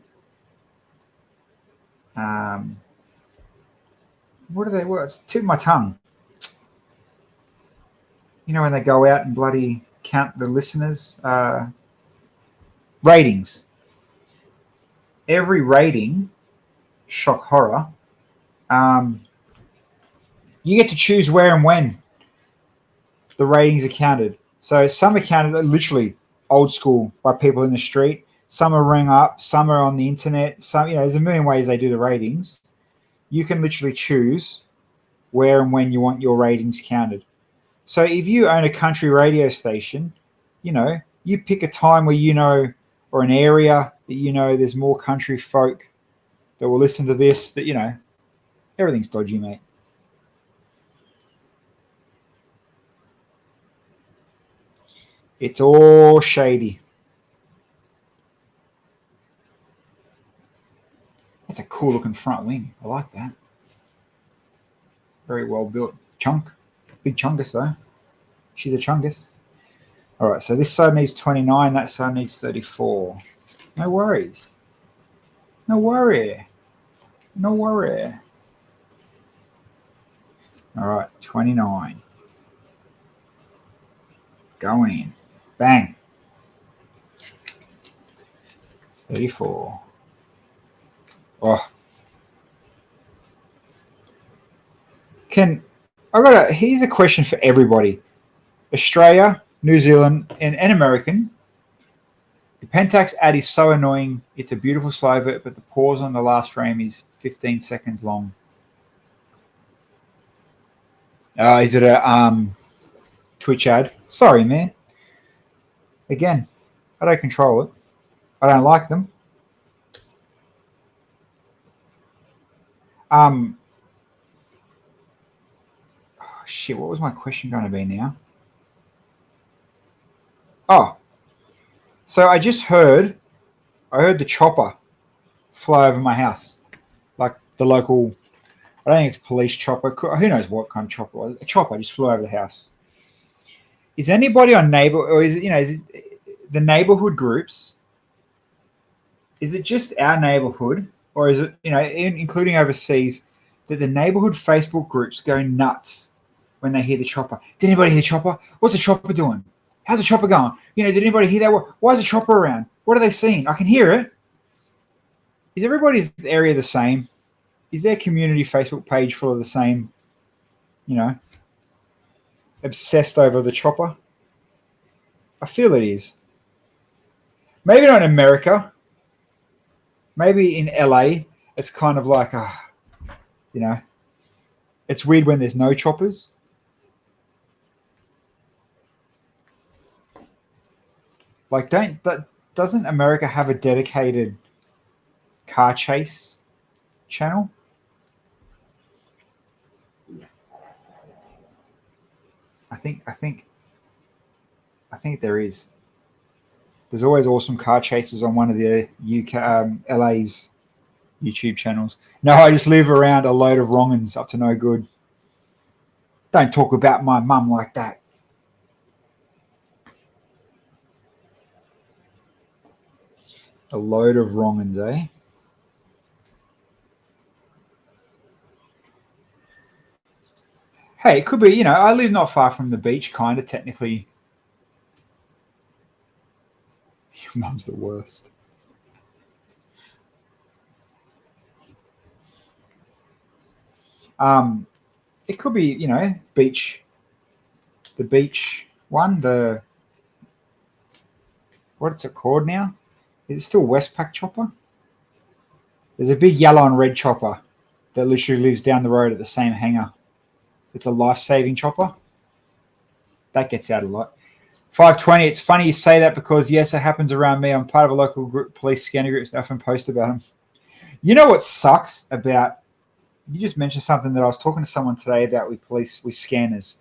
What are they? Well, it's tip of my tongue. You know when they go out and bloody count the listeners' ratings. Every rating, shock horror, you get to choose where and when the ratings are counted. So some are counted literally old school by people in the street. Some are rang up. Some are on the internet. Some, there's a million ways they do the ratings. You can literally choose where and when you want your ratings counted. So if you own a country radio station, you pick a time where or an area that there's more country folk that will listen to this, that everything's dodgy, mate. It's all shady. That's a cool looking front wing. I like that. Very well built. Chunk. Big chungus though. She's a chungus. All right, so this side needs 29. That side needs 34. No worries. No worry. No worry. All right, 29. Going. Bang. 34. Oh. Here's a question for everybody. Australia, New Zealand, and American. The Pentax ad is so annoying. It's a beautiful slow-vert, but the pause on the last frame is 15 seconds long. Is it a Twitch ad? Sorry, man. Again, I don't control it. I don't like them. Oh, shit, what was my question going to be now? Oh, so I heard the chopper fly over my house, like the local, I don't think it's a police chopper. Who knows what kind of chopper it was. A chopper just flew over the house. Is anybody on is it the neighborhood groups? Is it just our neighborhood, or is it, including overseas, that the neighborhood Facebook groups go nuts when they hear the chopper? Did anybody hear the chopper? What's the chopper doing? How's the chopper going? Did anybody hear that? Why is the chopper around? What are they seeing? I can hear it. Is everybody's area the same? Is their community Facebook page full of the same, obsessed over the chopper? I feel it is. Maybe not in America. Maybe in LA, it's kind of like, it's weird when there's no choppers. Like, doesn't America have a dedicated car chase channel? I think there is. There's always awesome car chases on one of the LA's YouTube channels. No, I just live around a load of wrong'uns up to no good. Don't talk about my mum like that. A load of wrong'uns, eh? Hey, it could be, I live not far from the beach, kind of, technically. Your mum's the worst. It could be, beach. The beach one, what's it called now? Is it still Westpac chopper? There's a big yellow and red chopper that literally lives down the road at the same hangar. It's a life-saving chopper. That gets out a lot. 520, it's funny you say that because, yes, it happens around me. I'm part of a local group, police scanner groups. They often post about them. You know what sucks about, you just mentioned something that I was talking to someone today about with police, with scanners.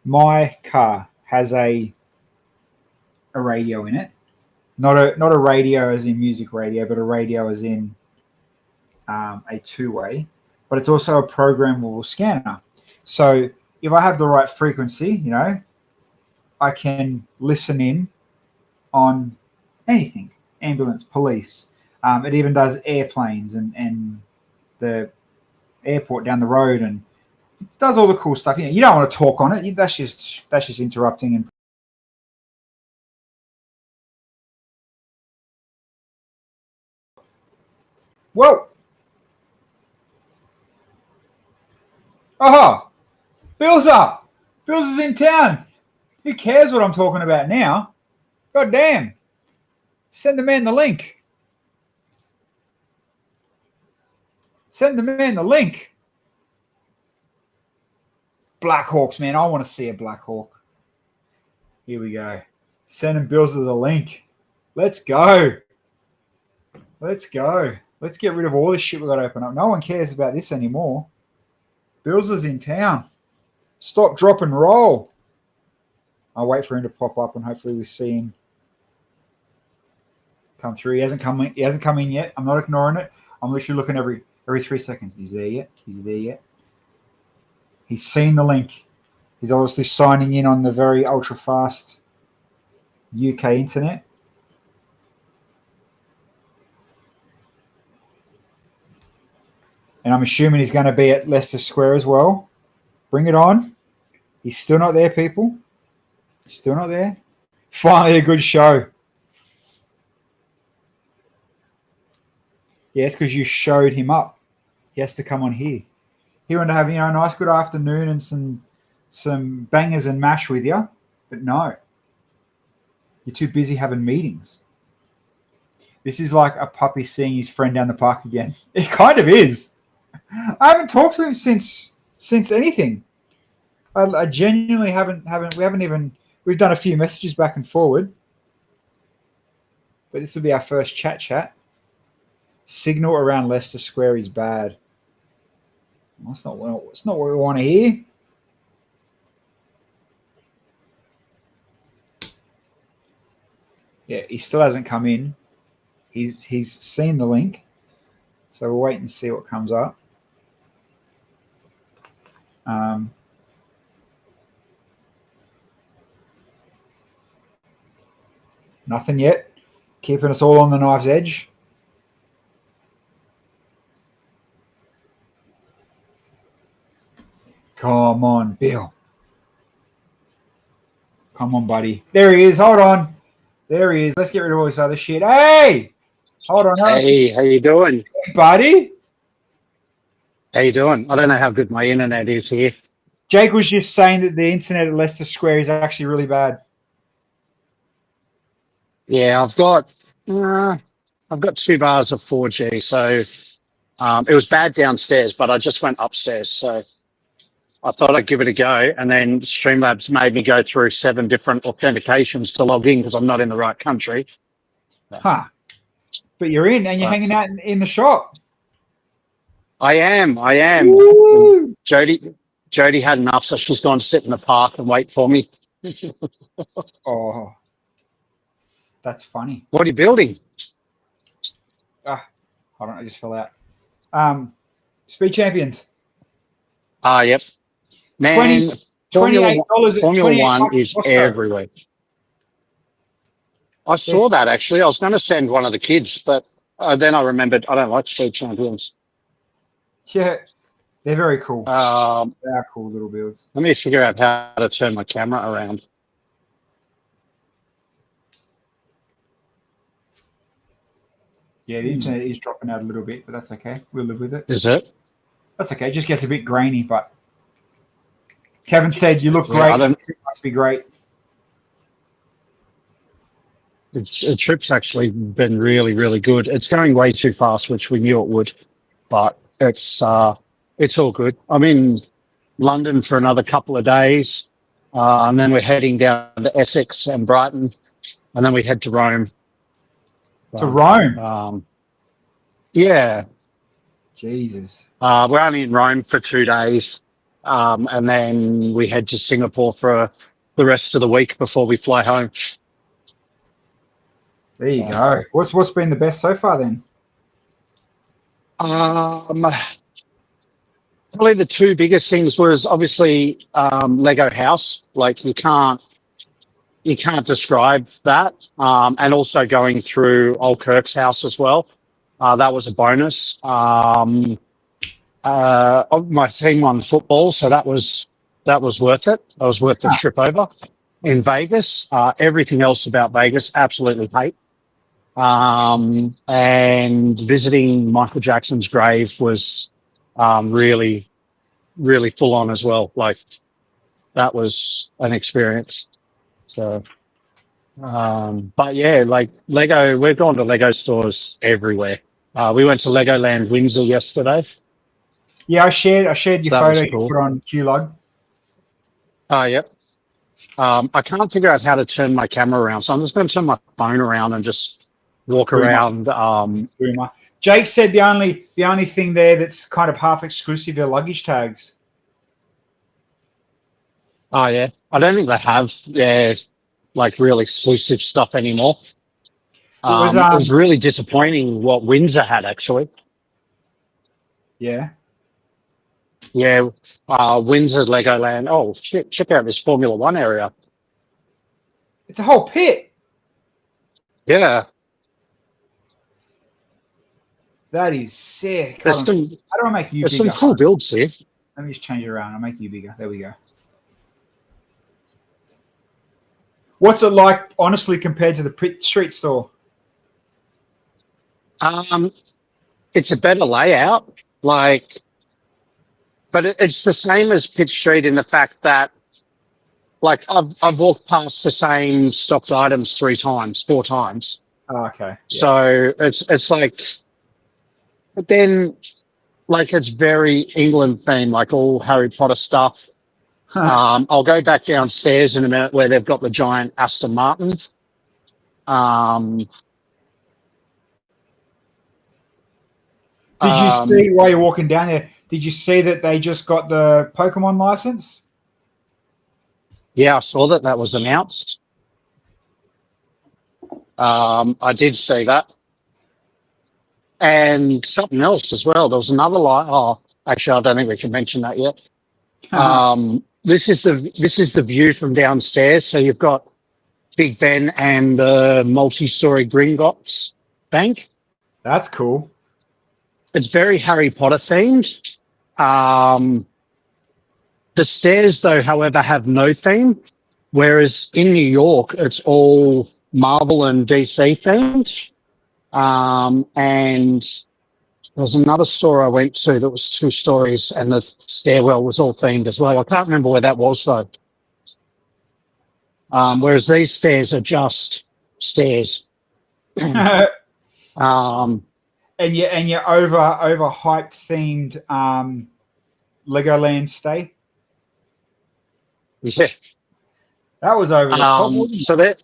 My car has a radio in it. Not a radio as in music radio, but a radio as in a two-way. But it's also a programmable scanner. So if I have the right frequency, I can listen in on anything. Ambulance, police, It even does airplanes and the airport down the road, and does all the cool stuff. You don't want to talk on it. That's just interrupting. And whoa, aha, Bill's up. Bill's is in town. Who cares what I'm talking about now? God damn. Send the man the link. Send the man the link. Blackhawks, man. I want to see a Blackhawk. Here we go. Sending Bills to the link. Let's go. Let's go. Let's get rid of all this shit we got to open up. No one cares about this anymore. Bills is in town. Stop, drop, and roll. I'll wait for him to pop up, and hopefully we see him come through. He hasn't come in yet. I'm not ignoring it. I'm literally looking every 3 seconds. He's there yet? He's there yet? He's seen the link. He's obviously signing in on the very ultra-fast UK internet. And I'm assuming he's going to be at Leicester Square as well. Bring it on. He's still not there, people. Still not there. Finally a good show. Yeah, it's because you showed him up. He has to come on here. He wanted to have, a nice good afternoon and some bangers and mash with you. But no. You're too busy having meetings. This is like a puppy seeing his friend down the park again. It kind of is. I haven't talked to him since anything. I genuinely we've done a few messages back and forward. But this will be our first chat. Signal around Leicester Square is bad. That's not what we want to hear. Yeah, he still hasn't come in. He's seen the link. So we'll wait and see what comes up. Nothing yet. Keeping us all on the knife's edge. Come on, Bill. Come on, buddy. There he is. Hold on. There he is. Let's get rid of all this other shit. Hey! Hold on. Hey, how you doing? Hey, buddy. How you doing? I don't know how good my internet is here. Jake was just saying that the internet at Leicester Square is actually really bad. Yeah, I've got 2 bars of 4G, so it was bad downstairs, but I just went upstairs, so I thought I'd give it a go, and then Streamlabs made me go through 7 different authentications to log in because I'm not in the right country. Huh. But you're in, and you're hanging out in the shop. I am. Jody had enough, so she's gone to sit in the park and wait for me. Oh, that's funny. What are you building? Hold on, I just fell out. Speed Champions. Yep. Man, $28 Formula One is Moscow. everywhere. I saw that, actually. I was going to send one of the kids, but then I remembered I don't like Speed Champions. Yeah, they're very cool. They are cool little builds. Let me figure out how to turn my camera around. Yeah, the internet is dropping out a little bit, but that's okay. We'll live with it. Is it? That's okay. It just gets a bit grainy, but Kevin said you look great. It must be great. The trip's actually been really, really good. It's going way too fast, which we knew it would, but it's all good. I'm in London for another couple of days, and then we're heading down to Essex and Brighton, and then we head to Rome. To Rome? Yeah. Jesus. We're only in Rome for 2 days, and then we head to Singapore for the rest of the week before we fly home. There you go. What's been the best so far then? Probably the 2 biggest things was obviously Lego House. Like you can't describe that, and also going through Old Kirk's house as well. That was a bonus. My team won football, so that was worth it. That was worth the Huh. trip over. In Vegas, everything else about Vegas, absolutely hate. And visiting Michael Jackson's grave was really, really full on as well. Like that was an experience. So, but yeah, like Lego, we've gone to Lego stores everywhere. We went to Legoland Windsor yesterday. Yeah, I shared your So that was photo you cool. put on QLug. Oh, yep. I can't figure out how to turn my camera around, so I'm just going to turn my phone around and just walk Boomer, around. boomer. Jake said the only thing there that's kind of half exclusive are luggage tags. Oh yeah, I don't think they have like real exclusive stuff anymore. It was It was really disappointing what Windsor had actually. yeah. Yeah, Windsor Legoland. Oh shit! Check out this Formula One area. It's a whole pit. Yeah, That is sick. there's Hold on. some How do I make you there's some bigger? cool builds here. Let me just change it around. I'll make you bigger. There we go. What's it like, honestly, compared to the Pitt Street store? It's a better layout, like, but it's the same as Pitt Street in the fact that, like, I've walked past the same stocked items 4 times. Oh, okay. Yeah. So it's like, but then like it's very England themed, like all Harry Potter stuff. I'll go back downstairs in a minute where they've got the giant Aston Martin. Did you see while you're walking down there? Did you see that they just got the Pokemon license? Yeah, I saw that was announced. I did see that, and something else as well. There was another light. Oh, actually, I don't think we can mention that yet. This is the view from downstairs. So you've got Big Ben and the multi-story Gringotts Bank. That's cool. It's very Harry Potter themed. The stairs, though, however, have no theme, whereas in New York, it's all Marvel and DC themed. And there was another store I went to that was 2 stories, and the stairwell was all themed as well. I can't remember where that was, though. Whereas these stairs are just stairs. And your overhyped themed Legoland stay. Yeah. That was over the top. Wasn't So that,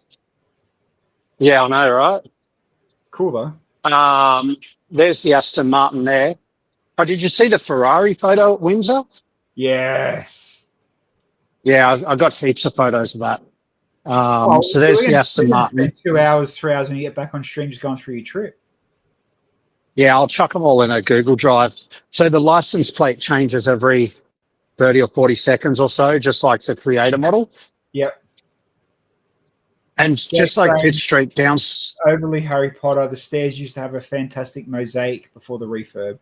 yeah, I know, right? Cool though. There's the Aston Martin there. Oh, did you see the Ferrari photo at Windsor? Yes. Yeah, I got heaps of photos of that. So there's the Aston Martin. 2 hours, 3 hours when you get back on stream, just going through your trip. Yeah, I'll chuck them all in a Google Drive. So the license plate changes every 30 or 40 seconds or so, just like the Creator model. Yep. And just like Pitt Street down. Overly Harry Potter, the stairs used to have a fantastic mosaic before the refurb.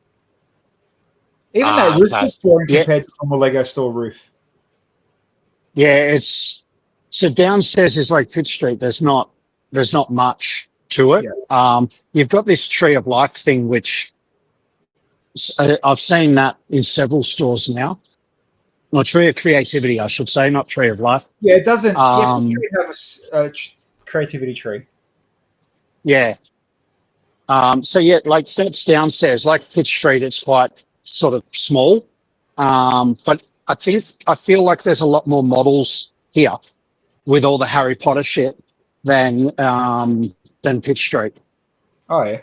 Even that roof was boring compared to normal Lego store roof. Yeah, so downstairs is like Pitt Street. There's not much to it. Yeah. You've got this Tree of Life thing, which I've seen that in several stores now. Or Tree of Creativity, I should say, not Tree of Life. Yeah, it doesn't. Tree have a creativity tree. Yeah. So yeah, like that's downstairs. Like Pitt Street, it's quite sort of small. But I feel like there's a lot more models here with all the Harry Potter shit than Pitt Street. Oh yeah.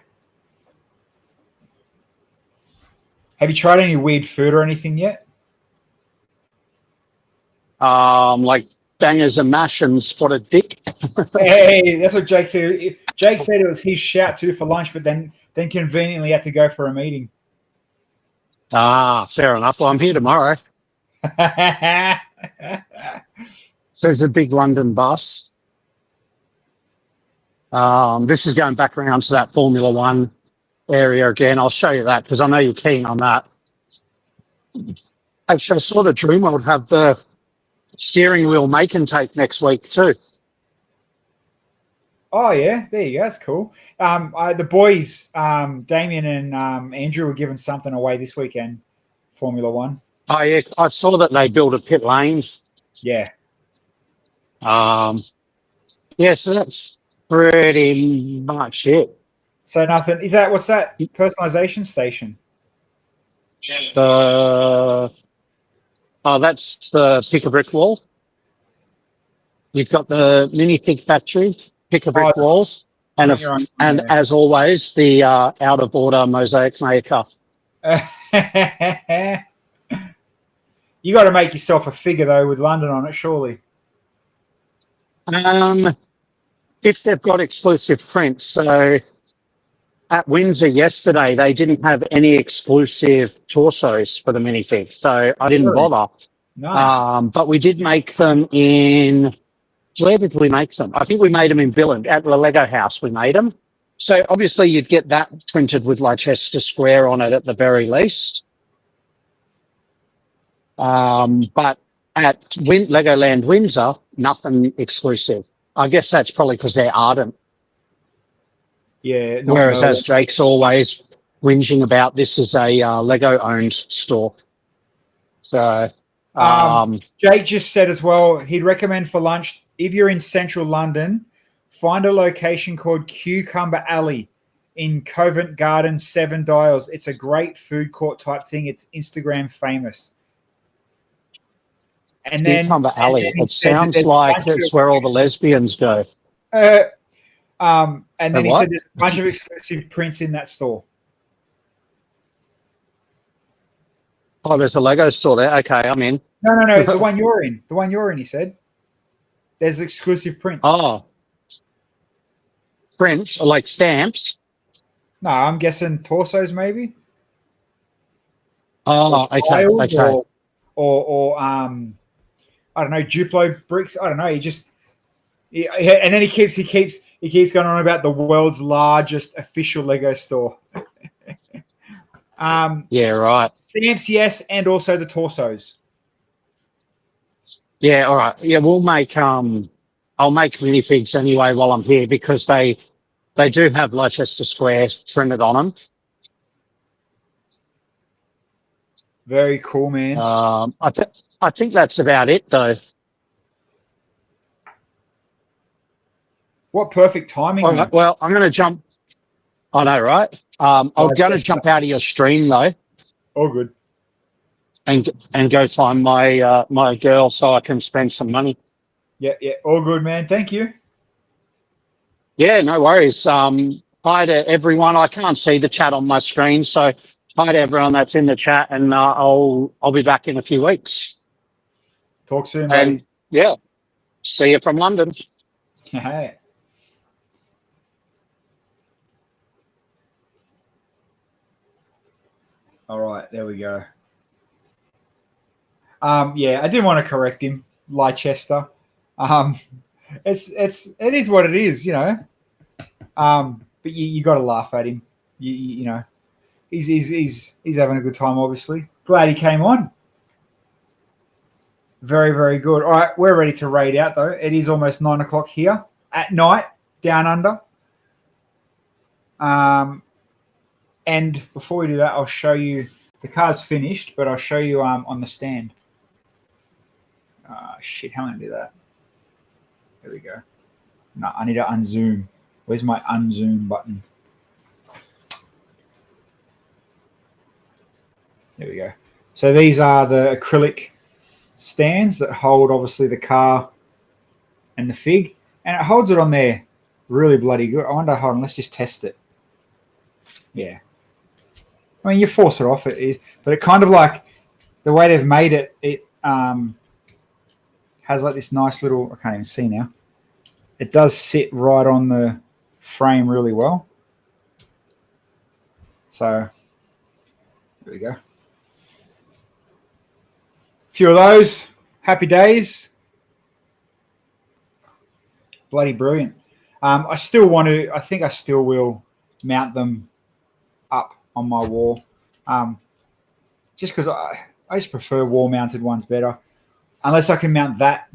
Have you tried any weird food or anything yet? Like bangers and mash and spotted dick. Hey, that's what Jake said. Jake said it was his shout too for lunch, but then conveniently had to go for a meeting. Fair enough. Well, I'm here tomorrow. So there's a big London bus. This is going back around to that Formula One area again. I'll show you that because I know you're keen on that. Actually, I saw the Dreamworld have the steering wheel make and take next week too. Oh yeah, there you go. That's cool. The boys, Damien and Andrew, were giving something away this weekend. Formula One. Oh yeah, I saw that they built a pit lanes. Yeah. Yeah, so that's pretty much it. So nothing. What's that? Personalization station. Oh, that's the pick a brick wall. You've got the mini pig factory, pick a brick walls, and as always, the out of order mosaic maker. You got to make yourself a figure though with London on it, surely. If they've got exclusive prints, so at Windsor yesterday they didn't have any exclusive torsos for the minifig, so I didn't bother. No. But we did make them in. Where did we make them? I think we made them in Billund at the Lego House. We made them. So obviously you'd get that printed with Leicester Square on it at the very least. But at Legoland Windsor, nothing exclusive. I guess that's probably because they're ardent. Yeah. Whereas, as Jake's always whinging about, this is a Lego-owned store. So, Jake just said as well, he'd recommend for lunch, if you're in central London, find a location called Cucumber Alley in Covent Garden, 7 Dials. It's a great food court type thing. It's Instagram famous. And then Cucumber Alley. It sounds like it's where all the lesbians go. And then he said there's a bunch of exclusive prints in that store. Oh, there's a Lego store there. Okay, I'm in. No. The one you're in. The one you're in, he said. There's exclusive prints. Oh. Prints, like stamps? No, I'm guessing torsos maybe. Oh, okay. Or I don't know, Duplo bricks. I don't know. And then he keeps going on about the world's largest official Lego store. Yeah, right. Stamps, yes, and also the torsos. Yeah, all right. Yeah, we'll make I'll make minifigs anyway while I'm here because they do have Leicester Square printed on them. Very cool, man. I think that's about it though. What perfect timing. All right, well, I'm gonna jump. I know, right? I'm gonna jump out of your stream though. All good. And go find my my girl so I can spend some money. Yeah, all good, man. Thank you. Yeah, no worries. Hi to everyone. I can't see the chat on my screen, so hi to everyone that's in the chat, and I'll be back in a few weeks. Talk soon, buddy. And yeah, see you from London. Hey. All right, there we go. Yeah, I didn't want to correct him, Leicester. It is what it is, you know. But you got to laugh at him. You know, he's having a good time. Obviously, glad he came on. Very, very good. All right, we're ready to raid out though. It is almost 9 o'clock here at night, down under. And before we do that, I'll show you. The car's finished, but I'll show you on the stand. Shit, how am I going to do that? There we go. No, I need to unzoom. Where's my unzoom button? There we go. So these are the acrylic stands that hold, obviously, the car and the fig. And it holds it on there really bloody good. I wonder, hold on, let's just test it. Yeah. I mean, you force it off, it is, but it kind of like the way they've made it, it has like this nice little, I can't even see now. It does sit right on the frame really well. So there we go. A few of those. Happy days. Bloody brilliant. I still want to, I think I still will mount them on my wall. Just because I just prefer wall-mounted ones better. Unless I can mount that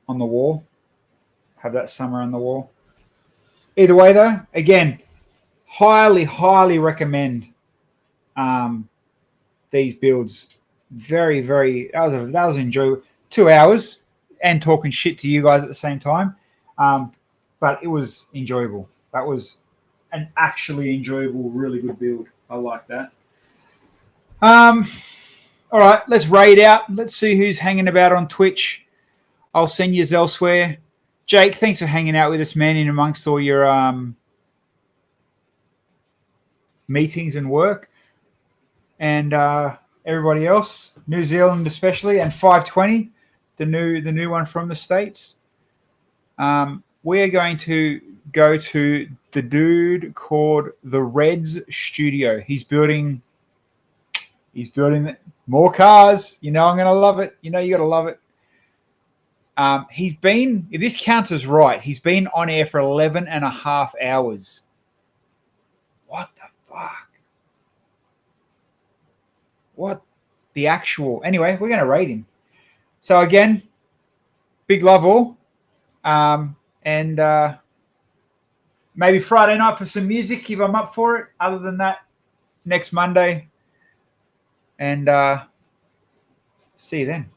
on the wall. Have that somewhere on the wall. Either way, though, again, highly, highly recommend these builds. Very, very. That was enjoyable. 2 hours and talking shit to you guys at the same time, but it was enjoyable. That was an actually enjoyable, really good build. I like that. All right, let's raid out. Let's see who's hanging about on Twitch. I'll send you elsewhere. Jake, thanks for hanging out with us, man, in amongst all your meetings and work. And everybody else, New Zealand especially, and 520, the new one from the States. We are going to go to the dude called the Reds Studio. He's building more cars. You know I'm going to love it. You know you got to love it. He's been, if this counts as right, he's been on air for 11 and a half hours. What the fuck? What the actual? Anyway, we're going to rate him. So again, big love all. And maybe Friday night for some music if I'm up for it. Other than that, next Monday. And see you then.